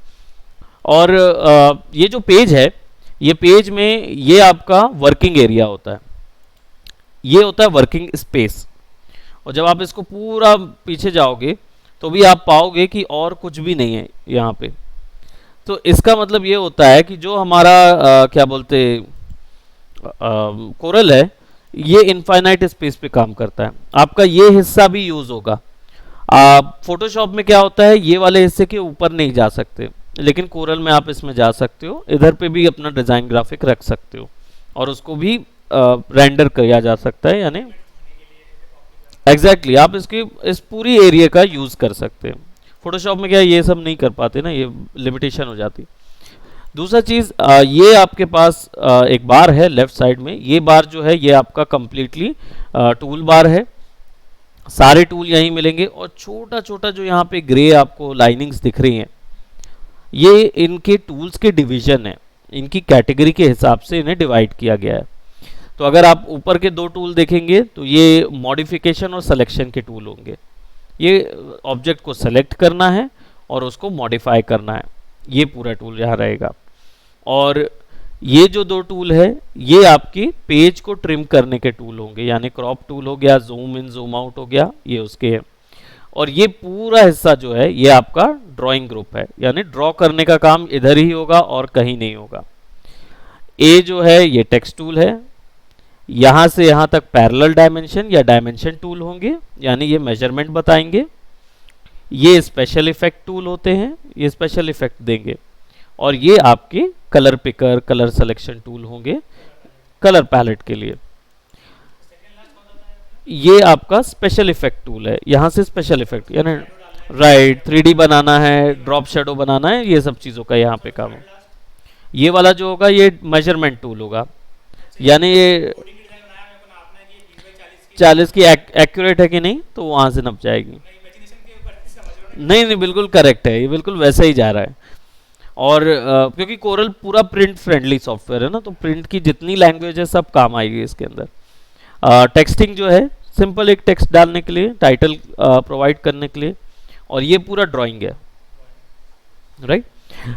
और ये जो पेज है, ये पेज में ये आपका वर्किंग एरिया होता है, ये होता है वर्किंग स्पेस। और जब आप इसको पूरा पीछे जाओगे तो भी आप पाओगे कि और कुछ भी नहीं है यहाँ पे। तो इसका मतलब ये होता है कि जो हमारा क्या बोलते कोरल है, ये इनफाइनाइट स्पेस पे काम करता है। आपका ये हिस्सा भी यूज होगा। आप फोटोशॉप में क्या होता है, ये वाले हिस्से के ऊपर नहीं जा सकते, लेकिन कोरल में आप इसमें जा सकते हो, इधर पे भी अपना डिजाइन ग्राफिक रख सकते हो और उसको भी रेंडर किया जा सकता है, यानी एग्जैक्टली आप इसकी इस पूरी एरिया का यूज कर सकते हैं। फोटोशॉप में क्या ये सब नहीं कर पाते ना, ये लिमिटेशन हो जाती। दूसरा चीज़ ये आपके पास एक बार है लेफ्ट साइड में, ये बार जो है ये आपका कंप्लीटली टूल बार है, सारे टूल यहीं मिलेंगे। और छोटा छोटा जो यहाँ पे ग्रे आपको लाइनिंग्स दिख रही हैं, ये इनके टूल्स के डिवीजन है, इनकी कैटेगरी के हिसाब से इन्हें डिवाइड किया गया है। तो अगर आप ऊपर के दो टूल देखेंगे तो ये मॉडिफिकेशन और सिलेक्शन के टूल होंगे। ये ऑब्जेक्ट को सेलेक्ट करना है और उसको मॉडिफाई करना है, ये पूरा टूल यहाँ रहेगा। और ये जो दो टूल है ये आपकी पेज को ट्रिम करने के टूल होंगे, यानी क्रॉप टूल हो गया, जूम इन जूम आउट हो गया, ये उसके हैं। और ये पूरा हिस्सा जो है ये आपका ड्राइंग ग्रुप है, यानी ड्रॉ करने का काम इधर ही होगा और कहीं नहीं होगा। ए जो है ये टेक्स्ट टूल है, यहाँ से यहाँ तक पैरेलल डायमेंशन या डायमेंशन टूल होंगे, यानी ये मेजरमेंट बताएंगे। ये स्पेशल इफेक्ट टूल होते हैं, ये स्पेशल इफेक्ट देंगे। और ये आपके colour picker, colour selection tool होंगे कलर पैलेट के लिए। ये आपका स्पेशल इफेक्ट टूल है, यहाँ से स्पेशल इफेक्ट यानी राइट 3D बनाना है, ड्रॉप शेडो बनाना है, ये सब चीज़ों का यहाँ पे काम है। ये वाला जो होगा ये मेजरमेंट टूल होगा, यानी ये कोडिंग की डिज़ाइन बनाया मेरे को नापना है कि ये 20 40 की 40 की एक्यूरेट है कि नहीं, तो वहाँ से नप जाएगी। इमेजिनेशन के ऊपर समझ रहा हूँ। नहीं नहीं बिल्कुल करेक्ट है, ये बिल्कुल वैसे ही जा रहा है। और क्योंकि कोरल पूरा प्रिंट फ्रेंडली सॉफ्टवेयर है ना, तो प्रिंट की जितनी लैंग्वेज है सब काम आएगी इसके अंदर। टेक्सटिंग जो है सिंपल एक टेक्स्ट डालने के लिए, टाइटल प्रोवाइड करने के लिए, और ये पूरा ड्राइंग है, राइट। बीच में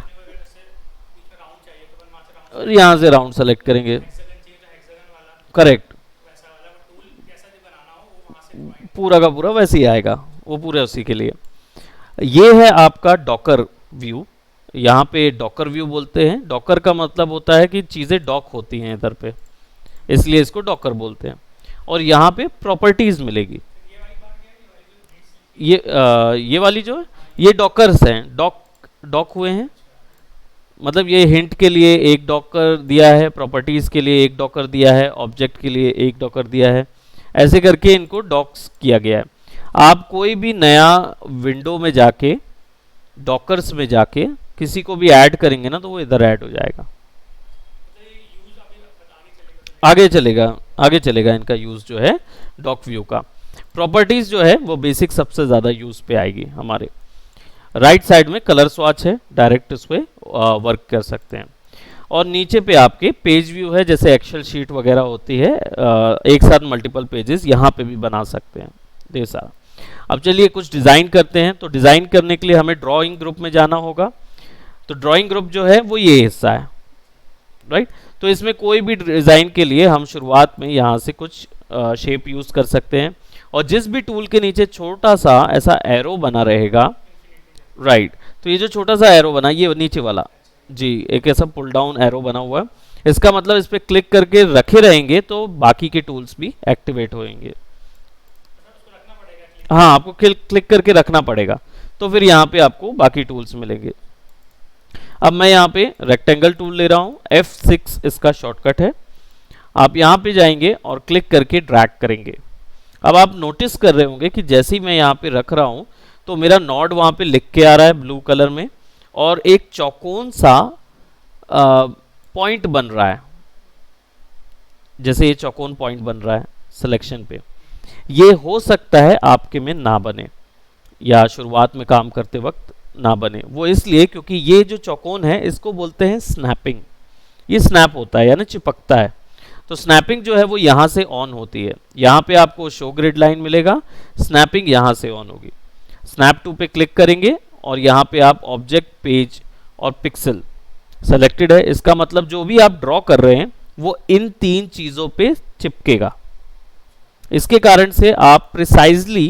राउंड चाहिए तो अपन वहाँ से राउंड और यहाँ से राउंड सेलेक्ट करेंगे, हेक्सागन चाहिए तो हेक्सागन वाला करेक्ट, वैसा वाला वो टूल कैसा भी बनाना हो वो वहाँ से पॉइंट पूरा का पूरा वैसे ही आएगा, वो पूरे उसी के लिए। ये है आपका डॉकर व्यू, यहाँ पे डॉकर व्यू बोलते हैं। डॉकर का मतलब होता है कि चीज़ें डॉक होती हैं इधर पे, इसलिए इसको डॉकर बोलते हैं। और यहाँ पे प्रॉपर्टीज मिलेगी। ये वाली बात क्या है, ये वाली जो ये वाली जो है ये डॉकर्स हैं, डॉक हुए हैं, मतलब ये हिंट के लिए एक डॉकर दिया है, प्रॉपर्टीज के लिए एक डॉकर दिया है, ऑब्जेक्ट के लिए एक डॉकर दिया है, ऐसे करके इनको डॉक्स किया गया है। आप कोई भी नया विंडो में जाके डॉकर्स में जाके किसी को भी ऐड करेंगे ना, तो वो इधर ऐड हो जाएगा, यूज अभी आगे चलेगा। आगे चलेगा इनका यूज़ जो है डॉक व्यू का। प्रॉपर्टीज़ जो है वो बेसिक सबसे ज़्यादा यूज़ पे आएगी हमारे। राइट साइड में कलर स्वाच है, डायरेक्ट उस पर वर्क कर सकते हैं। और नीचे पे आपके पेज व्यू है, जैसे एक्सेल शीट वगैरह होती है, एक साथ मल्टीपल पेजेस यहाँ पे भी बना सकते हैं, ये सारा। अब चलिए कुछ डिज़ाइन करते हैं। तो डिज़ाइन करने के लिए हमें ड्राइंग ग्रुप में जाना होगा। तो ड्राइंग ग्रुप जो है वो ये हिस्सा है, राइट। तो इसमें कोई भी डिज़ाइन के लिए हम शुरुआत में यहाँ से कुछ शेप यूज़ कर सकते हैं। और जिस भी टूल के नीचे छोटा सा ऐसा एरो बना रहेगा, राइट, तो ये जो छोटा सा एरो बना ये नीचे वाला जी, एक ऐसा पुल डाउन एरो बना हुआ है, इसका मतलब इस पर क्लिक करके रखे रहेंगे तो बाकी के टूल्स भी एक्टिवेट होंगे। उसको रखना पड़ेगा क्लिक। हाँ, आपको क्लिक करके रखना पड़ेगा, तो फिर यहाँ पे आपको बाकी टूल्स मिलेंगे। अब मैं यहाँ पे रेक्टेंगल टूल ले रहा हूँ, F6 इसका शॉर्टकट है। आप यहाँ पे जाएंगे और क्लिक करके ड्रैग करेंगे। अब आप नोटिस कर रहे होंगे कि जैसे ही मैं यहाँ पे रख रहा हूँ तो मेरा नॉड वहाँ पे लिख के आ रहा है ब्लू कलर में, और एक चौकोन सा पॉइंट बन रहा है, जैसे ये चौकोन पॉइंट बन रहा है सिलेक्शन पे। ये हो सकता है आपके में ना बने या शुरुआत में काम करते वक्त ना बने, वो इसलिए क्योंकि ये जो चौकोन है इसको बोलते हैं स्नैपिंग। ये स्नैप होता है यानी चिपकता है, तो स्नैपिंग जो है वो यहाँ से ऑन होती है। यहाँ पे आपको शो ग्रिड लाइन मिलेगा, स्नैपिंग यहाँ से ऑन होगी। स्नैप टू पे क्लिक करेंगे और यहाँ पे आप ऑब्जेक्ट, पेज और पिक्सल सेलेक्टेड है, इसका मतलब जो भी आप ड्रॉ कर रहे हैं वो इन तीन चीज़ों पे चिपकेगा। इसके कारण से आप प्रिसाइजली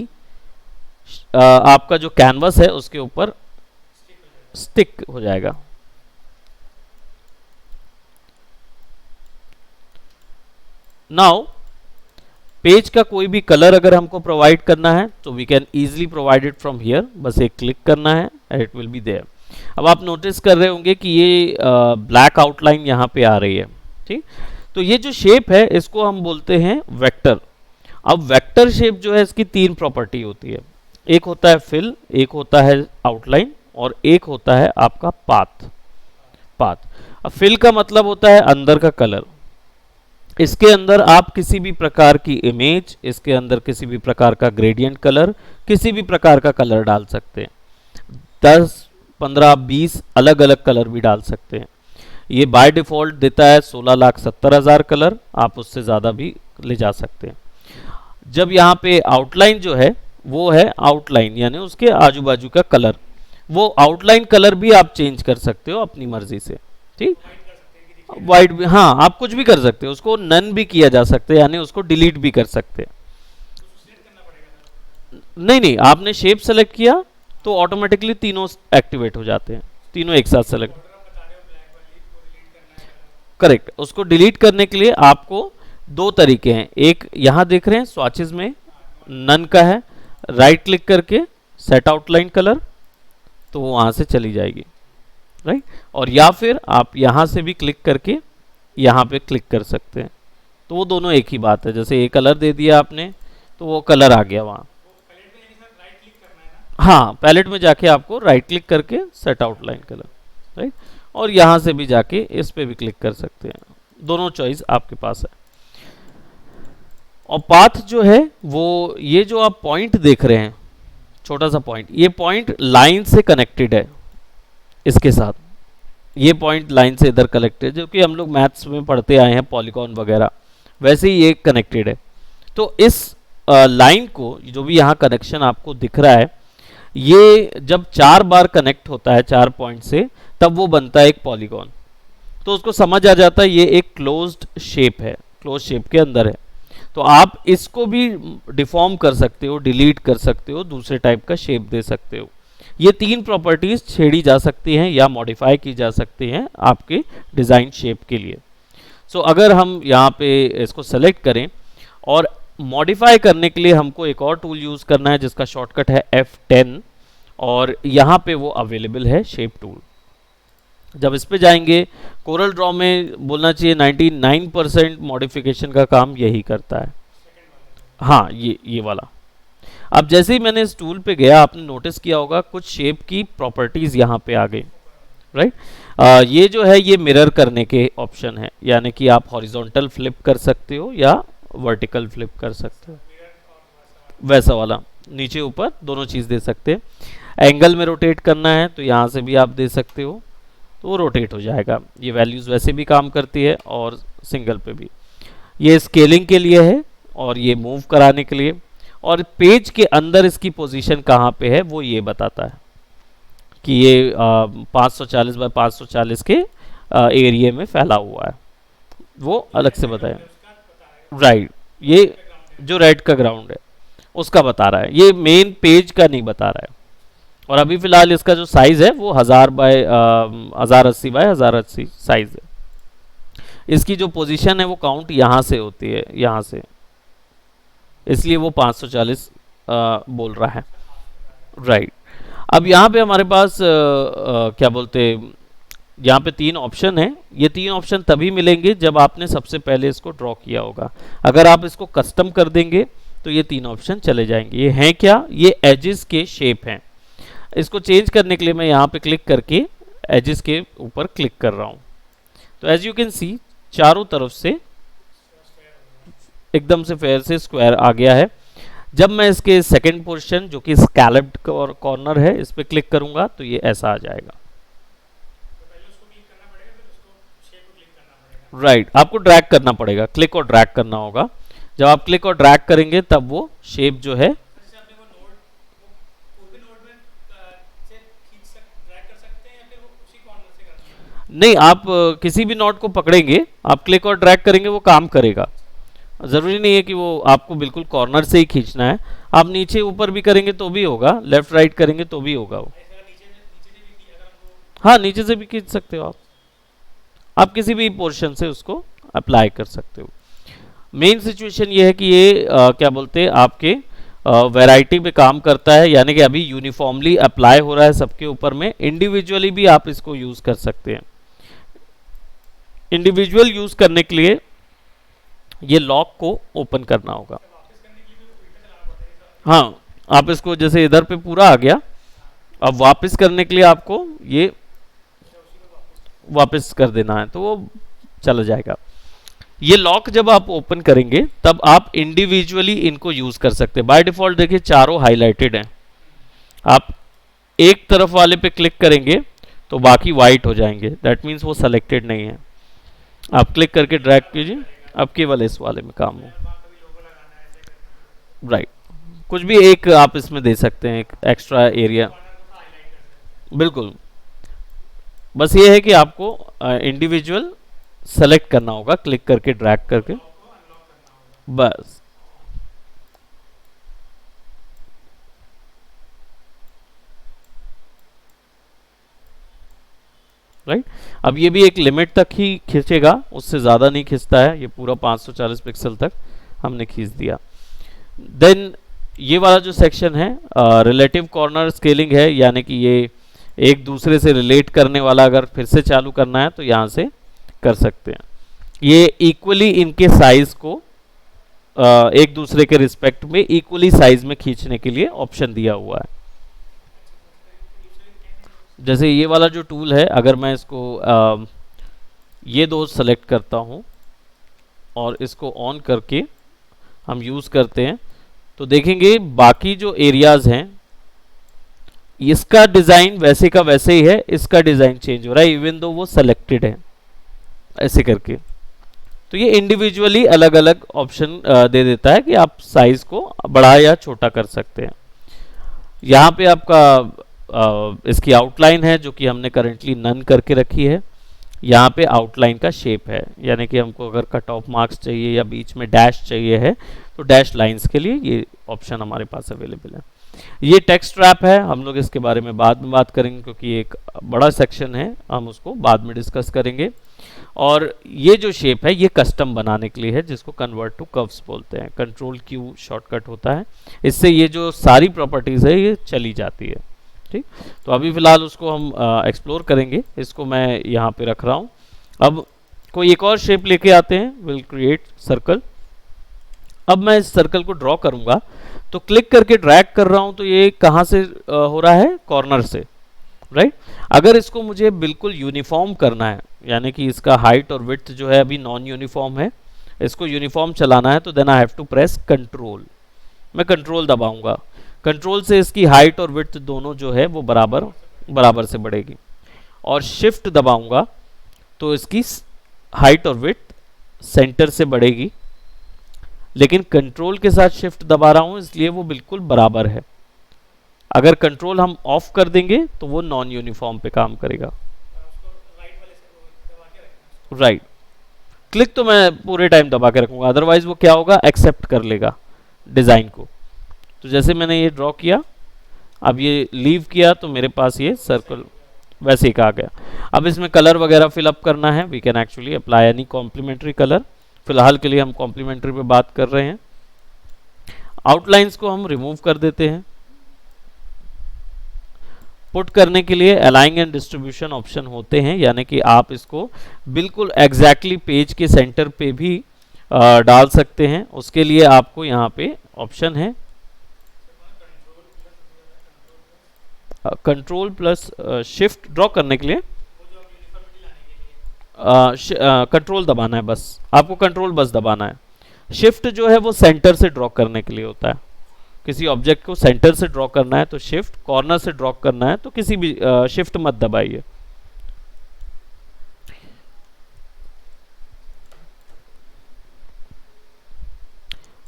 आपका जो कैनवस है उसके ऊपर स्टिक हो जाएगा। नाउ पेज का कोई भी कलर अगर हमको प्रोवाइड करना है तो we can easily provide it from here, बस एक क्लिक करना है and it will be there. अब आप नोटिस कर रहे होंगे कि ये ब्लैक आउटलाइन यहाँ पे आ रही है, ठीक। तो ये जो शेप है इसको हम बोलते हैं वेक्टर। अब वेक्टर शेप जो है इसकी तीन प्रॉपर्टी होती है, एक होता है फिल, एक होता है आउटलाइन और एक होता है आपका पाथ। अब फिल का मतलब होता है अंदर का कलर, इसके अंदर आप किसी भी प्रकार की इमेज, इसके अंदर किसी भी प्रकार का ग्रेडियंट कलर, किसी भी प्रकार का कलर डाल सकते हैं। 10, 15, 20 अलग अलग कलर भी डाल सकते हैं। ये बाय डिफ़ॉल्ट देता है 16,70,000 कलर, आप उससे ज़्यादा भी ले जा सकते हैं। जब यहाँ पे आउटलाइन जो है वो है आउटलाइन यानी उसके आजू बाजू का कलर, वो आउटलाइन कलर भी आप चेंज कर सकते हो अपनी मर्जी से, ठीक। वाइट भी, हाँ आप कुछ भी कर सकते हो, उसको नन भी किया जा सकता है यानी उसको डिलीट भी कर सकते हैं। नहीं, आपने शेप सेलेक्ट किया तो ऑटोमेटिकली तीनों एक्टिवेट हो जाते हैं, तीनों एक साथ सेलेक्ट। करेक्ट, उसको डिलीट करने के लिए आपको दो तरीके हैं, एक यहाँ देख रहे हैं स्वॉचेस में नन का है, राइट क्लिक करके सेट आउटलाइन कलर, तो वो वहाँ से चली जाएगी, राइट। और या फिर आप यहाँ से भी क्लिक करके यहाँ पे क्लिक कर सकते हैं, तो वो दोनों एक ही बात है। जैसे ये कलर दे दिया आपने तो वो कलर आ गया वहाँ। हाँ, पैलेट में जाके आपको राइट क्लिक करके सेट आउटलाइन कलर, राइट, और यहाँ से भी जाके इस पे भी क्लिक कर सकते हैं, दोनों चॉइस आपके पास है। और पाथ जो है वो ये जो आप पॉइंट देख रहे हैं, छोटा सा पॉइंट, ये पॉइंट लाइन से कनेक्टेड है इसके साथ, ये पॉइंट लाइन से इधर कनेक्टेड, जो कि हम लोग मैथ्स में पढ़ते आए हैं पॉलीगॉन वगैरह, वैसे ही ये कनेक्टेड है। तो इस लाइन को जो भी यहाँ कनेक्शन आपको दिख रहा है, ये जब 4 बार कनेक्ट होता है 4 पॉइंट से, तब वो बनता है एक पॉलीगॉन। तो उसको समझ आ जाता है ये एक क्लोज्ड शेप है, क्लोज शेप के अंदर है। तो आप इसको भी डिफॉर्म कर सकते हो, डिलीट कर सकते हो, दूसरे टाइप का शेप दे सकते हो। ये तीन प्रॉपर्टीज छेड़ी जा सकती हैं या मॉडिफाई की जा सकती हैं आपके डिज़ाइन शेप के लिए। सो अगर हम यहाँ पे इसको सेलेक्ट करें और मॉडिफाई करने के लिए हमको एक और टूल यूज़ करना है जिसका शॉर्टकट है F10, और यहाँ पे वो अवेलेबल है शेप टूल। जब इस पे जाएंगे, कोरल ड्रॉ में बोलना चाहिए 99% मॉडिफिकेशन का काम यही करता है। हाँ, ये वाला। अब जैसे ही मैंने इस टूल पे गया, आपने नोटिस किया होगा कुछ शेप की प्रॉपर्टीज़ यहाँ पे आ गई, राइट। ये जो है ये मिरर करने के ऑप्शन है, यानी कि आप हॉरिजॉन्टल फ्लिप कर सकते हो या वर्टिकल फ्लिप कर सकते हो, वैसा वाला नीचे ऊपर दोनों चीज़ दे सकते हैं। एंगल में रोटेट करना है तो यहाँ से भी आप दे सकते हो, तो वो रोटेट हो जाएगा। ये वैल्यूज़ वैसे भी काम करती है और सिंगल पे भी। ये स्केलिंग के लिए है और ये मूव कराने के लिए, और पेज के अंदर इसकी पोजीशन कहाँ पे है वो ये बताता है कि ये 540 बाय 540 के एरिया में फैला हुआ है, वो अलग से बताया, राइट। ये जो रेड का ग्राउंड है उसका बता रहा है, ये मेन पेज का नहीं बता रहा है, और अभी फिलहाल इसका जो साइज है वो 1080 बाय 1080 साइज है। इसकी जो पोजीशन है वो काउंट यहाँ से होती है, यहाँ से, इसलिए वो 540 बोल रहा है। राइट। अब यहाँ पे हमारे पास क्या बोलते, यहाँ पे 3 ऑप्शन है। ये 3 ऑप्शन तभी मिलेंगे जब आपने सबसे पहले इसको ड्रॉ किया होगा। अगर आप इसको कस्टम कर देंगे तो ये 3 ऑप्शन चले जाएंगे। ये हैं क्या? ये एजेस के शेप हैं। इसको चेंज करने के लिए मैं यहाँ पे क्लिक करके एजेस के ऊपर क्लिक कर रहा हूँ। तो एज यू कैन सी चारों तरफ से एकदम से फेयर से स्क्वायर आ गया है। जब मैं इसके सेकंड पोर्शन जो कि स्कैलप्ड कॉर्नर है इस पे क्लिक करूंगा तो ये ऐसा आ जाएगा। राइट, आपको ड्रैग करना पड़ेगा, क्लिक और ड्रैग करना होगा। जब आप क्लिक और ड्रैग करेंगे तब वो शेप जो है, नहीं आप किसी भी नोट को पकड़ेंगे, आप क्लिक और ड्रैग करेंगे वो काम करेगा। ज़रूरी नहीं है कि वो आपको बिल्कुल कॉर्नर से ही खींचना है, आप नीचे ऊपर भी करेंगे तो भी होगा, लेफ्ट राइट करेंगे तो भी होगा वो। हाँ, नीचे से भी खींच सकते हो आप किसी भी पोर्शन से उसको अप्लाई कर सकते हो। मेन सिचुएशन ये है कि ये क्या बोलते हैं आपके वैरायटी पे काम करता है, यानी कि अभी यूनिफॉर्मली अप्लाई हो रहा है सबके ऊपर में। इंडिविजुअली भी आप इसको यूज़ कर सकते हैं। इंडिविजुअल यूज़ करने के लिए ये लॉक को ओपन करना होगा। हाँ, आप इसको जैसे इधर पे पूरा आ गया, अब वापस करने के लिए आपको ये वापस कर देना है तो वो चला जाएगा। ये लॉक जब आप ओपन करेंगे तब आप इंडिविजुअली इनको यूज कर सकते हैं। बाय डिफॉल्ट देखिए चारों हाईलाइटेड हैं। आप एक तरफ वाले पे क्लिक करेंगे तो बाकी वाइट हो जाएंगे, दैट मीन्स वो सेलेक्टेड नहीं है। आप क्लिक करके ड्रैग कीजिए, अब केवल इस वाले में काम हो। राइट, कुछ भी एक आप इसमें दे सकते हैं, एक एक्स्ट्रा एरिया। बिल्कुल, बस ये है कि आपको इंडिविजुअल सेलेक्ट करना होगा, क्लिक करके ड्रैग करके, बस। राइट, अब ये भी एक लिमिट तक ही खींचेगा, उससे ज़्यादा नहीं खींचता है। ये पूरा 540 पिक्सल तक हमने खींच दिया। देन ये वाला जो सेक्शन है रिलेटिव कॉर्नर स्केलिंग है, यानी कि ये एक दूसरे से रिलेट करने वाला, अगर फिर से चालू करना है तो यहाँ से कर सकते हैं। ये इक्वली इनके साइज को एक दूसरे के रिस्पेक्ट में इक्वली साइज में खींचने के लिए ऑप्शन दिया हुआ है। जैसे ये वाला जो टूल है, अगर मैं इसको ये दो सेलेक्ट करता हूँ और इसको ऑन करके हम यूज़ करते हैं तो देखेंगे बाकी जो एरियाज हैं इसका डिज़ाइन वैसे का वैसे ही है, इसका डिज़ाइन चेंज हो रहा है इवन दो वो सेलेक्टेड है, ऐसे करके। तो ये इंडिविजुअली अलग अलग ऑप्शन दे देता है कि आप साइज को बड़ा या छोटा कर सकते हैं। यहाँ पे आपका इसकी आउटलाइन है जो कि हमने करेंटली नन करके रखी है। यहाँ पे आउटलाइन का शेप है, यानी कि हमको अगर कट ऑफ मार्क्स चाहिए या बीच में डैश चाहिए है तो डैश लाइंस के लिए ये ऑप्शन हमारे पास अवेलेबल है। ये टेक्स्ट रैप है, हम लोग इसके बारे में बाद में बात करेंगे क्योंकि एक बड़ा सेक्शन है, हम उसको बाद में डिस्कस करेंगे। और ये जो शेप है ये कस्टम बनाने के लिए है, जिसको कन्वर्ट टू कर्व्स बोलते हैं। कंट्रोल क्यू शॉर्टकट होता है, इससे ये जो सारी प्रॉपर्टीज़ है ये चली जाती है। ठीक, तो अभी फ़िलहाल उसको हम एक्सप्लोर करेंगे। इसको मैं यहाँ पे रख रहा हूँ। अब कोई एक और शेप लेके आते हैं, विल क्रिएट सर्कल। अब मैं इस सर्कल को ड्रॉ करूँगा तो क्लिक करके ड्रैग कर रहा हूँ तो ये कहाँ से हो रहा है? कॉर्नर से। राइट, अगर इसको मुझे बिल्कुल यूनिफॉर्म करना है, यानी कि इसका हाइट और विड्थ जो है अभी नॉन यूनिफॉर्म है, इसको यूनिफॉर्म चलाना है तो then I have to press control. मैं कंट्रोल दबाऊंगा, कंट्रोल से इसकी हाइट और विड्थ दोनों जो है वो बराबर से बढ़ेगी। और शिफ्ट दबाऊंगा तो इसकी हाइट और विड्थ सेंटर से बढ़ेगी, लेकिन कंट्रोल के साथ शिफ्ट दबा रहा हूं इसलिए वो बिल्कुल बराबर है। अगर कंट्रोल हम ऑफ कर देंगे तो वो नॉन यूनिफॉर्म पे काम करेगा। राइट, क्लिक तो मैं पूरे टाइम दबा के रखूंगा, अदरवाइज वो क्या होगा? एक्सेप्ट कर लेगा डिज़ाइन को। तो जैसे मैंने ये ड्रॉ किया, अब ये लीव किया तो मेरे पास ये सर्कल वैसे ही आ गया। अब इसमें कलर वगैरह फिलअप करना है, we can actually apply any complementary colour. फिलहाल के लिए हम कॉम्प्लीमेंट्री पे बात कर रहे हैं। आउटलाइंस को हम रिमूव कर देते हैं। पुट करने के लिए अलाइंग एंड डिस्ट्रीब्यूशन ऑप्शन होते हैं, यानी कि आप इसको बिल्कुल एग्जैक्टली पेज के सेंटर पे भी डाल सकते हैं। उसके लिए आपको यहाँ पे ऑप्शन है कंट्रोल प्लस शिफ्ट ड्रॉ करने के लिए कंट्रोल दबाना है, बस आपको कंट्रोल बस दबाना है। शिफ्ट जो है वो सेंटर से ड्रॉ करने के लिए होता है। किसी ऑब्जेक्ट को सेंटर से ड्रॉ करना है तो शिफ्ट, कॉर्नर से ड्रॉ करना है तो किसी भी शिफ्ट मत दबाइए।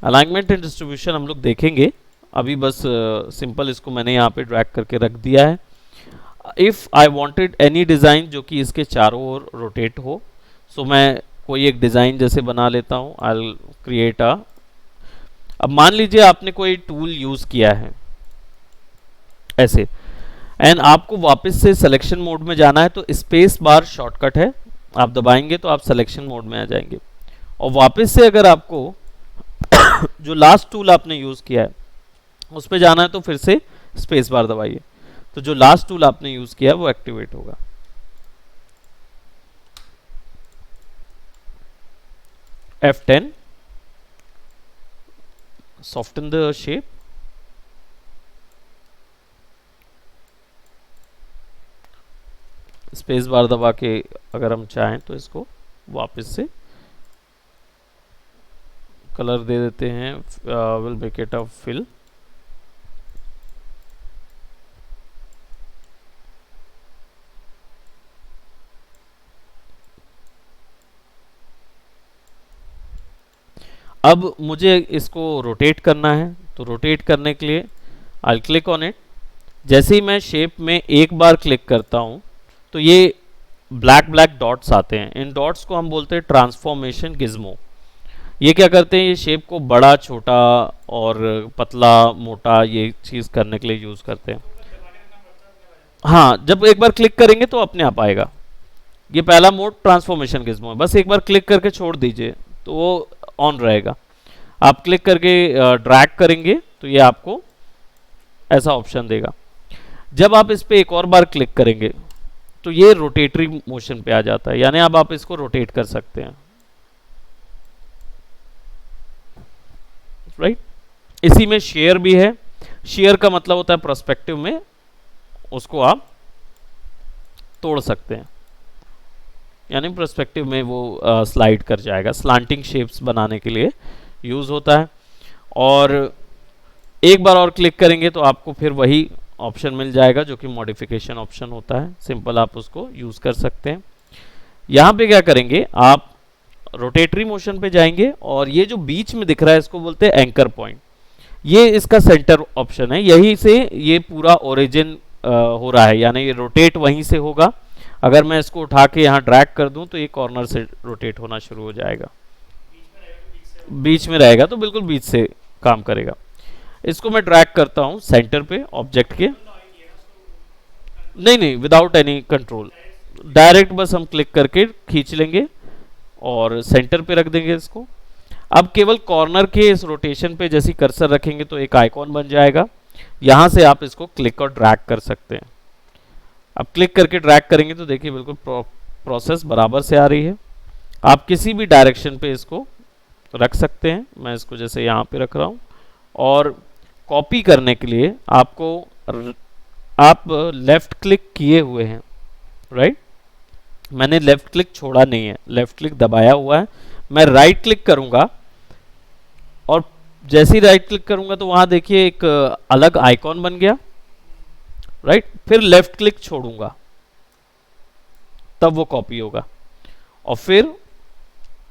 अलाइनमेंट एंड डिस्ट्रीब्यूशन हम लोग देखेंगे, अभी बस सिंपल इसको मैंने यहाँ पे ड्रैग करके रख दिया है। If I wanted any design जो कि इसके चारों ओर रोटेट हो, सो मैं कोई एक डिज़ाइन जैसे बना लेता हूँ। आई विल क्रिएट अ, अब मान लीजिए आपने कोई टूल यूज़ किया है ऐसे, एंड आपको वापस से सिलेक्शन मोड में जाना है, तो स्पेस बार शॉर्टकट है, आप दबाएंगे तो आप सिलेक्शन मोड में आ जाएंगे। और वापस से अगर आपको जो लास्ट टूल आपने यूज़ किया है उस पर जाना है तो फिर से स्पेस बार दबाइए, तो जो लास्ट टूल आपने यूज़ किया है वो एक्टिवेट होगा। F10, soften the shape, space bar दबा के अगर हम चाहें तो इसको वापस से कलर दे देते हैं, will make it a fill. अब मुझे इसको रोटेट करना है, तो रोटेट करने के लिए आई क्लिक ऑन इट। जैसे ही मैं शेप में एक बार क्लिक करता हूँ तो ये ब्लैक ब्लैक डॉट्स आते हैं। इन डॉट्स को हम बोलते हैं ट्रांसफॉर्मेशन गिज्मो। ये क्या करते हैं, ये शेप को बड़ा छोटा और पतला मोटा ये चीज़ करने के लिए यूज़ करते हैं। हाँ, जब एक बार क्लिक करेंगे तो अपने आप आएगा। ये पहला मोड ट्रांसफॉर्मेशन गिज्मो है, बस एक बार क्लिक करके छोड़ दीजिए तो वो ऑन रहेगा। आप क्लिक करके ड्रैग करेंगे तो ये आपको ऐसा ऑप्शन देगा। जब आप इस पर एक और बार क्लिक करेंगे तो ये रोटेटरी मोशन पे आ जाता है, यानी अब आप इसको रोटेट कर सकते हैं, राइट। इसी में शेयर भी है। शेयर का मतलब होता है पर्सपेक्टिव में उसको आप तोड़ सकते हैं, यानी पर्सपेक्टिव में वो स्लाइड कर जाएगा। स्लांटिंग शेप्स बनाने के लिए यूज़ होता है। और एक बार और क्लिक करेंगे तो आपको फिर वही ऑप्शन मिल जाएगा जो कि मॉडिफिकेशन ऑप्शन होता है। सिंपल आप उसको यूज़ कर सकते हैं। यहाँ पे क्या करेंगे, आप रोटेटरी मोशन पे जाएंगे और ये जो बीच में दिख रहा है इसको बोलते हैं एंकर पॉइंट। ये इसका सेंटर ऑप्शन है, यहीं से ये पूरा ओरिजिन हो रहा है, यानी ये रोटेट वहीं से होगा। अगर मैं इसको उठा के यहाँ ड्रैग कर दूं तो ये कॉर्नर से रोटेट होना शुरू हो जाएगा। बीच में रहेगा तो बिल्कुल बीच से काम करेगा। इसको मैं ड्रैग करता हूँ सेंटर पे ऑब्जेक्ट के, नहीं विदाउट एनी कंट्रोल, डायरेक्ट बस हम क्लिक करके खींच लेंगे और सेंटर पे रख देंगे इसको। अब केवल कॉर्नर के इस रोटेशन पे जैसे कर्सर रखेंगे तो एक आइकॉन बन जाएगा, यहाँ से आप इसको क्लिक और ड्रैग कर सकते हैं। अब क्लिक करके ड्रैग करेंगे तो देखिए बिल्कुल प्रोसेस बराबर से आ रही है। आप किसी भी डायरेक्शन पे इसको रख सकते हैं, मैं इसको जैसे यहाँ पे रख रहा हूँ। और कॉपी करने के लिए आपको आप लेफ्ट क्लिक किए हुए हैं, राइट। मैंने लेफ्ट क्लिक छोड़ा नहीं है, लेफ्ट क्लिक दबाया हुआ है। मैं राइट क्लिक करूंगा और जैसे ही राइट क्लिक करूंगा तो वहां देखिए एक अलग आइकॉन बन गया, राइट। फिर लेफ्ट क्लिक छोड़ूंगा तब वो कॉपी होगा। और फिर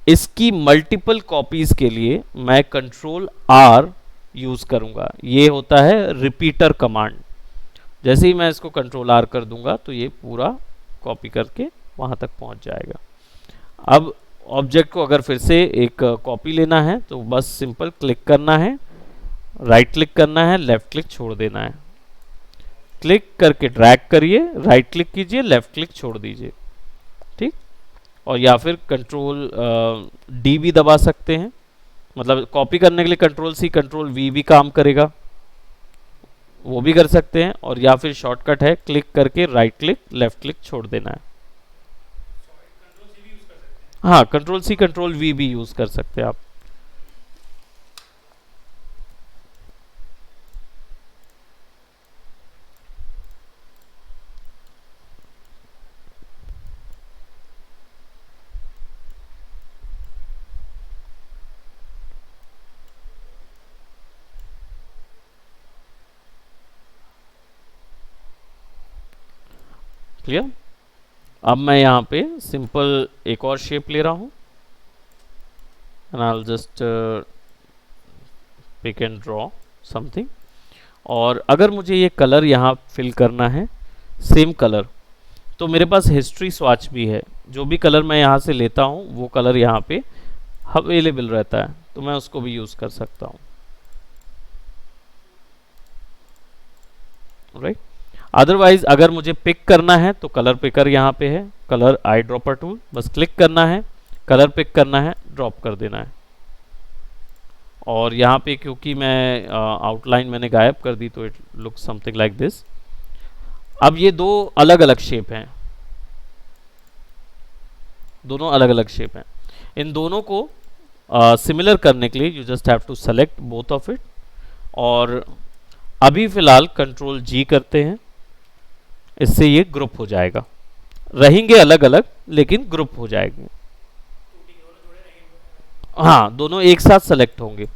इसकी मल्टीपल कॉपीज के लिए मैं कंट्रोल आर यूज करूंगा। ये होता है रिपीटर कमांड। जैसे ही मैं इसको कंट्रोल आर कर दूंगा तो ये पूरा कॉपी करके वहां तक पहुंच जाएगा। अब ऑब्जेक्ट को अगर फिर से एक कॉपी लेना है तो बस सिंपल क्लिक करना है, राइट क्लिक करना है, लेफ्ट क्लिक छोड़ देना है। क्लिक करके ड्रैग करिए, राइट क्लिक कीजिए, लेफ्ट क्लिक छोड़ दीजिए, ठीक। और या फिर कंट्रोल डी भी दबा सकते हैं, मतलब कॉपी करने के लिए कंट्रोल सी कंट्रोल वी भी काम करेगा, वो भी कर सकते हैं। और या फिर शॉर्टकट है क्लिक करके राइट क्लिक लेफ्ट क्लिक छोड़ देना है। कंट्रोल सी भी यूज कर सकते हैं। हाँ, कंट्रोल सी कंट्रोल वी भी यूज कर सकते हैं आप। क्लियर। अब मैं यहाँ पे सिंपल एक और शेप ले रहा हूँ, and I will just pick and draw something. और अगर मुझे ये कलर यहाँ फिल करना है, सेम कलर, तो मेरे पास हिस्ट्री स्वाच भी है। जो भी कलर मैं यहाँ से लेता हूँ वो कलर यहाँ पे अवेलेबल रहता है, तो मैं उसको भी यूज़ कर सकता हूँ, राइट। अदरवाइज अगर मुझे पिक करना है तो कलर पिकर यहाँ पे है, कलर आई ड्रॉपर टूल, बस क्लिक करना है, कलर पिक करना है, ड्रॉप कर देना है। और यहाँ पे क्योंकि मैं आउटलाइन मैंने गायब कर दी तो it look something like this. अब ये दो अलग अलग शेप हैं, दोनों अलग अलग शेप हैं। इन दोनों को सिमिलर करने के लिए you just have to select both of it. और अभी फिलहाल कंट्रोल जी करते हैं, इससे ये ग्रुप हो जाएगा, रहेंगे अलग अलग लेकिन ग्रुप हो जाएंगे। हाँ, दोनों एक साथ सेलेक्ट होंगे,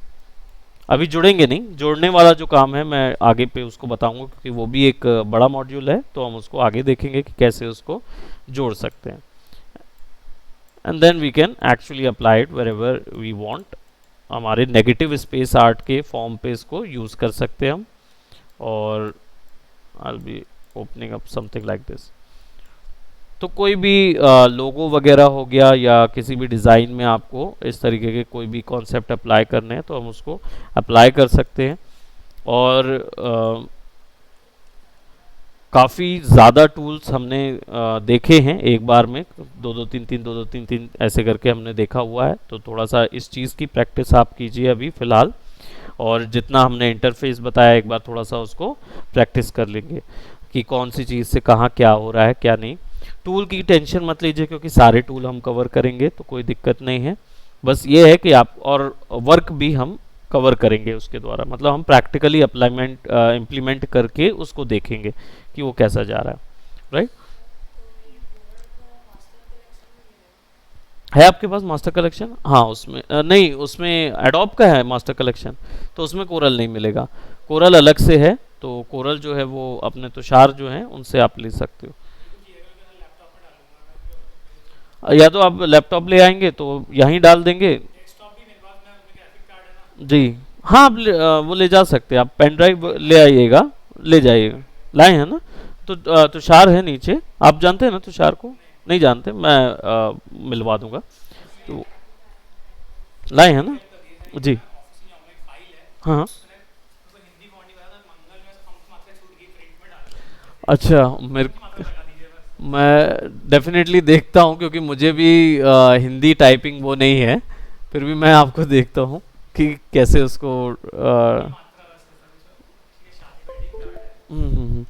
अभी जुड़ेंगे नहीं। जोड़ने वाला जो काम है मैं आगे पे उसको बताऊंगा, क्योंकि वो भी एक बड़ा मॉड्यूल है, तो हम उसको आगे देखेंगे कि कैसे उसको जोड़ सकते हैं। And then we can actually apply it wherever we want. हमारे नेगेटिव स्पेस आर्ट के फॉर्म पे इसको यूज़ कर सकते हैं हम। और I will be opening up something like this. तो कोई भी लोगो वगैरह हो गया या किसी भी डिज़ाइन में आपको इस तरीके के कोई भी कॉन्सेप्ट अप्लाई करने हैं तो हम उसको अप्लाई कर सकते हैं। और काफ़ी ज़्यादा टूल्स हमने देखे हैं एक बार में, दो दो तीन तीन ऐसे करके हमने देखा हुआ है। तो थोड़ा सा इस चीज़ की प्रैक्टिस आप कीजिए अभी फ़िलहाल, और जितना हमने इंटरफेस बताया एक बार थोड़ा सा उसको प्रैक्टिस कर लेंगे कि कौन सी चीज़ से कहाँ क्या हो रहा है क्या नहीं। टूल की टेंशन मत लीजिए, क्योंकि सारे टूल हम कवर करेंगे तो कोई दिक्कत नहीं है। बस ये है कि आप, और वर्क भी हम कवर करेंगे उसके द्वारा, मतलब हम प्रैक्टिकली अप्लाइमेंट इम्प्लीमेंट करके उसको देखेंगे कि वो कैसा जा रहा है, राइट। है आपके पास मास्टर कलेक्शन? हाँ, उसमें नहीं, उसमें एडोब का है मास्टर कलेक्शन, तो उसमें कोरल नहीं मिलेगा, कोरल अलग से है। तो कोरल जो है वो अपने तुषार जो है उनसे आप ले सकते हो। या तो आप लैपटॉप ले आएंगे तो यहीं डाल देंगे। डेस्कटॉप भी मेरे पास में, उसमें ग्राफिक कार्ड है ना। जी हाँ, आप वो ले जा सकते हैं, आप पेन ड्राइव ले आइएगा, ले जाइएगा। लाए हैं ना? तो तुषार है नीचे, आप जानते हैं ना तुषार को? नहीं जानते, मैं मिलवा दूंगा। तो लाए हैं ना? हेल्प कर दी है, जी मैं ऑफिस में जाऊंगा, एक फाइल है, हाँ हाँ। मैंने उसको हिंदी फॉन्ट नहीं पता था, मंगल में पंख मात्रा छूट गई, प्रिंट में डाल दिया। अच्छा, मेरे पंख मात्रा लगा दीजिए बस। मैं डेफिनेटली देखता हूँ, क्योंकि मुझे भी हिंदी टाइपिंग वो नहीं है, फिर भी मैं आपको देखता हूँ कि कैसे उसको हिंदी मात्रा बस है सर, ये शादी वेडिंग कार्ड है, हम्म,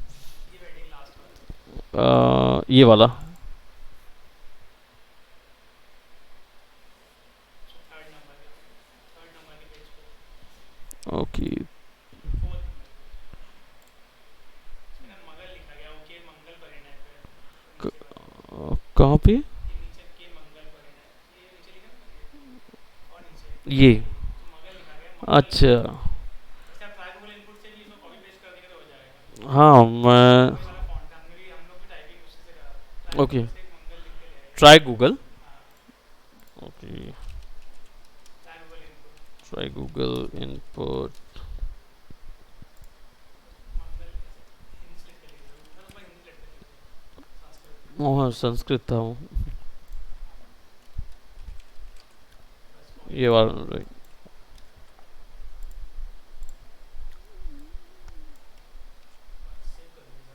ये वेडिंग लास्ट वाला, ये वाला। थर्ड नंबर के पेज पे, ओके, फोर्थ नंबर पे, इसमें ना मंगल लिखा गया, ओके मंगल परिणय पे, तो नीचे वाला, कहाँ पे? ये नीचे के मंगल परिणय, ये नीचे लिखा ना ये, और नीचे ये तो मंगल लिखा गया, मंगल अच्छा, परिणय। वैसे आप ट्राई गूगल इनपुट से भी इसको कॉपी पेस्ट कर देंगे तो हो जाएगा। हाँ ये मैं, वही वाला फॉन्ट है, हम लोग भी टाइपिंग उससे से करा, ट्राई ओके, गूगल से एक मंगल लिख के ले आएगा। ट्राई गूगल, हाँ, okay, try Google input, try Google input, Mangal Hindi लिख के लीजिए, सर उसमें हिंदी लिख के लीजिए, संस्कृत, वहाँ संस्कृत था वो, बस कॉपी ये पेस्ट, वाला right। बस सेव कर दीजिए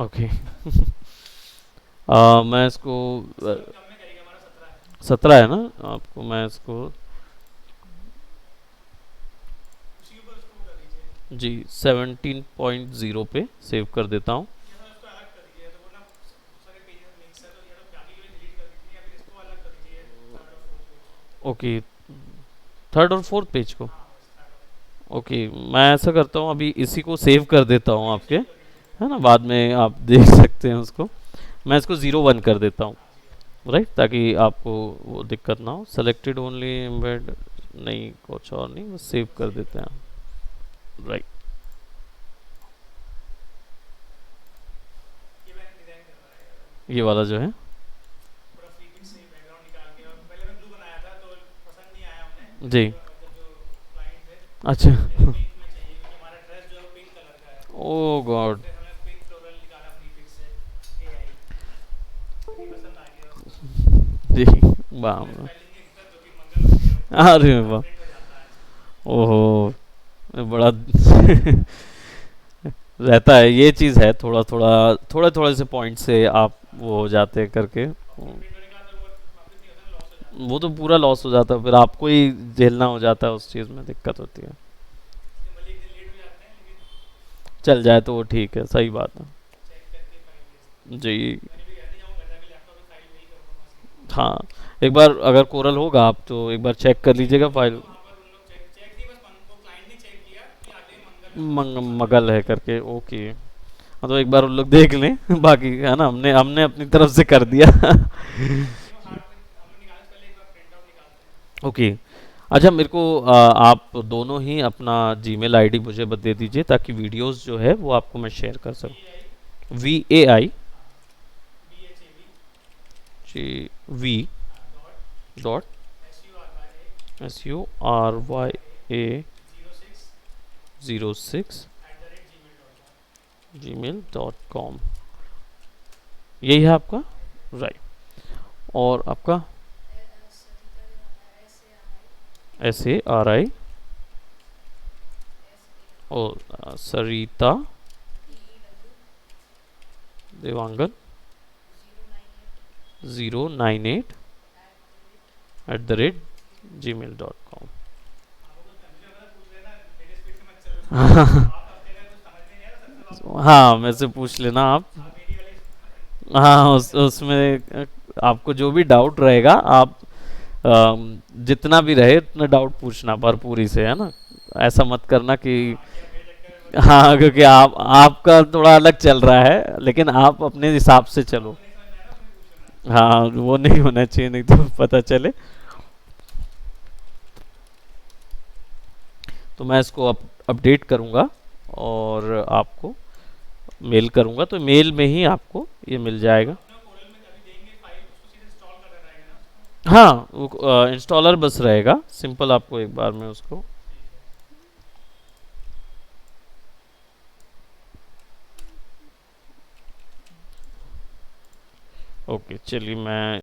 ओके। मैं इसको इससे कम में करेगा, हमारा 17 है। 17 है ना? आपको मैं इसको उसी के ऊपर उसको वो कर दीजिए। जी 17.0 पे सेव कर देता हूँ। या तो उसको अलग कर दीजिए, तो वो ना सारे पेजेस मिक्स है, तो या तो बाकी के डिलीट कर दीजिए या फिर इसको अलग कर दीजिए, थर्ड और फोर्थ पेज। ओके, थर्ड और फोर्थ पेज को। हाँ बस थर्ड और ओके, मैं ऐसा करता हूँ, अभी इसी को सेव कर देता हूँ अभी आपके, सेव कर दीजिए फिर। है ना, बाद में आप देख सकते हैं उसको। मैं इसको 01 कर देता हूँ, हाँ 0 राइट, ताकि आपको वो दिक्कत ना हो। सेलेक्टेड ओनली एम्बेड, नहीं कुछ और नहीं, बस सेव कर सेव देते कर हैं, दीजिए। राइट। ये मैंने डिज़ाइन करवाया है यार, ये वाला जो है, पूरा फ्री पिक से बैकग्राउंड निकाल के। और पहले मैं ब्लू बनाया था तो पसंद नहीं आया उन्हें, जी, जब जो क्लाइंट थे अच्छा। तो कहते पिंक में चाहिए, क्योंकि हमारा ड्रेस जो है पिंक कलर का है। ओ तो गॉड। फिर हमने पिंक फ्लोरल निकाला फ्री पिक से, एआई, फिर ये पसंद आ गया उसको। जी, उसमें वाह। स्पेलिंग की दिक्कत होती, मंगल होती है, वो अरे पूरा वाह, प्रिंट हो जाता है। ओहो, बड़ा रहता है, ये चीज़ है, थोड़ा थोड़ा, थोड़े थोड़े से पॉइंट से आप वो हो जाते हैं करके। और फिर प्रिंट होने के बाद तो वो वापस नहीं होता, लॉस हो जाता है। वो तो पूरा लॉस हो जाता है, फिर आपको ही झेलना हो जाता है, उस चीज़ में दिक्कत होती है। इसलिए भले एक दिन लेट हो जाते हैं, लेकिन चल जाए तो वो ठीक है, सही बात है। चेक करके फाइल भेजते हैं। जी, मैंने भी घर नहीं जाऊँगा, घर जाके लैपटॉप में फाइल वही करूँगा मस्त। हाँ, एक बार अगर कोरल होगा आप तो एक बार चेक कर चेक लीजिएगा कर लिया फाइल। तो वहाँ पर उन लोग चेक चेक नहीं, बस वो क्लाइंट ने चेक किया कि आगे मंगल मंगल मगल है। है करके, ओके। हाँ, तो एक बार उन लोग देख लें बाकी है ना, हमने हमने अपनी तरफ से कर दिया नहीं, वो हार्ड हम लोग निकालने से पहले एक बार प्रिंट आउट निकालते हैं। ओके। अच्छा, मेरे को आप दोनों ही अपना जीमेल आईडी मुझे दे दीजिए, ताकि वीडियोस जो है वो आपको मैं शेयर कर वी सकूँ। आई, VAI, हाँ, BHAV, जी, वी हाँ, dot dot SURYA SURYA 06 06 @gmail.com। gmail.com, यही है आपका, हाँ ये है। राइट। और आपका SARI, और सरिता देवांगन 098 @gmail.com। आपको कोई कंफ्यूजन होगा तो पूछ लेना, मेरे स्पीड से मत चलो, आप हफ्ते का कुछ समझ में नहीं आया तो सबसे आप पूछ लेना। हाँ, मेरे से पूछ लेना आप। आप मेरी वाली हाँ, स्पीड से उसमें आपको जो भी डाउट रहेगा आप जितना भी रहे उतना डाउट पूछना भरपूरी से, है ना, ऐसा मत करना कि हाँ, कि आप मेरे चक्कर में पड़ हाँ, जाए। क्योंकि आप आपका थोड़ा अलग चल रहा है, लेकिन आप अपने हिसाब से चलो। आपको नहीं समझ में आया ना, फिर पूछना। हाँ, वो नहीं होना चाहिए, नहीं तो पता चले। तो मैं इसको अपडेट करूँगा और आपको मेल करूँगा, तो मेल में ही आपको ये मिल जाएगा। अपने कोरल में अभी देंगे फाइल, उसको सीधे इंस्टॉल करना रहेगा ना उसको। हाँ, वो इंस्टॉलर बस रहेगा, सिंपल, आपको एक बार में उसको। ठीक है। ओके, चलिए मैं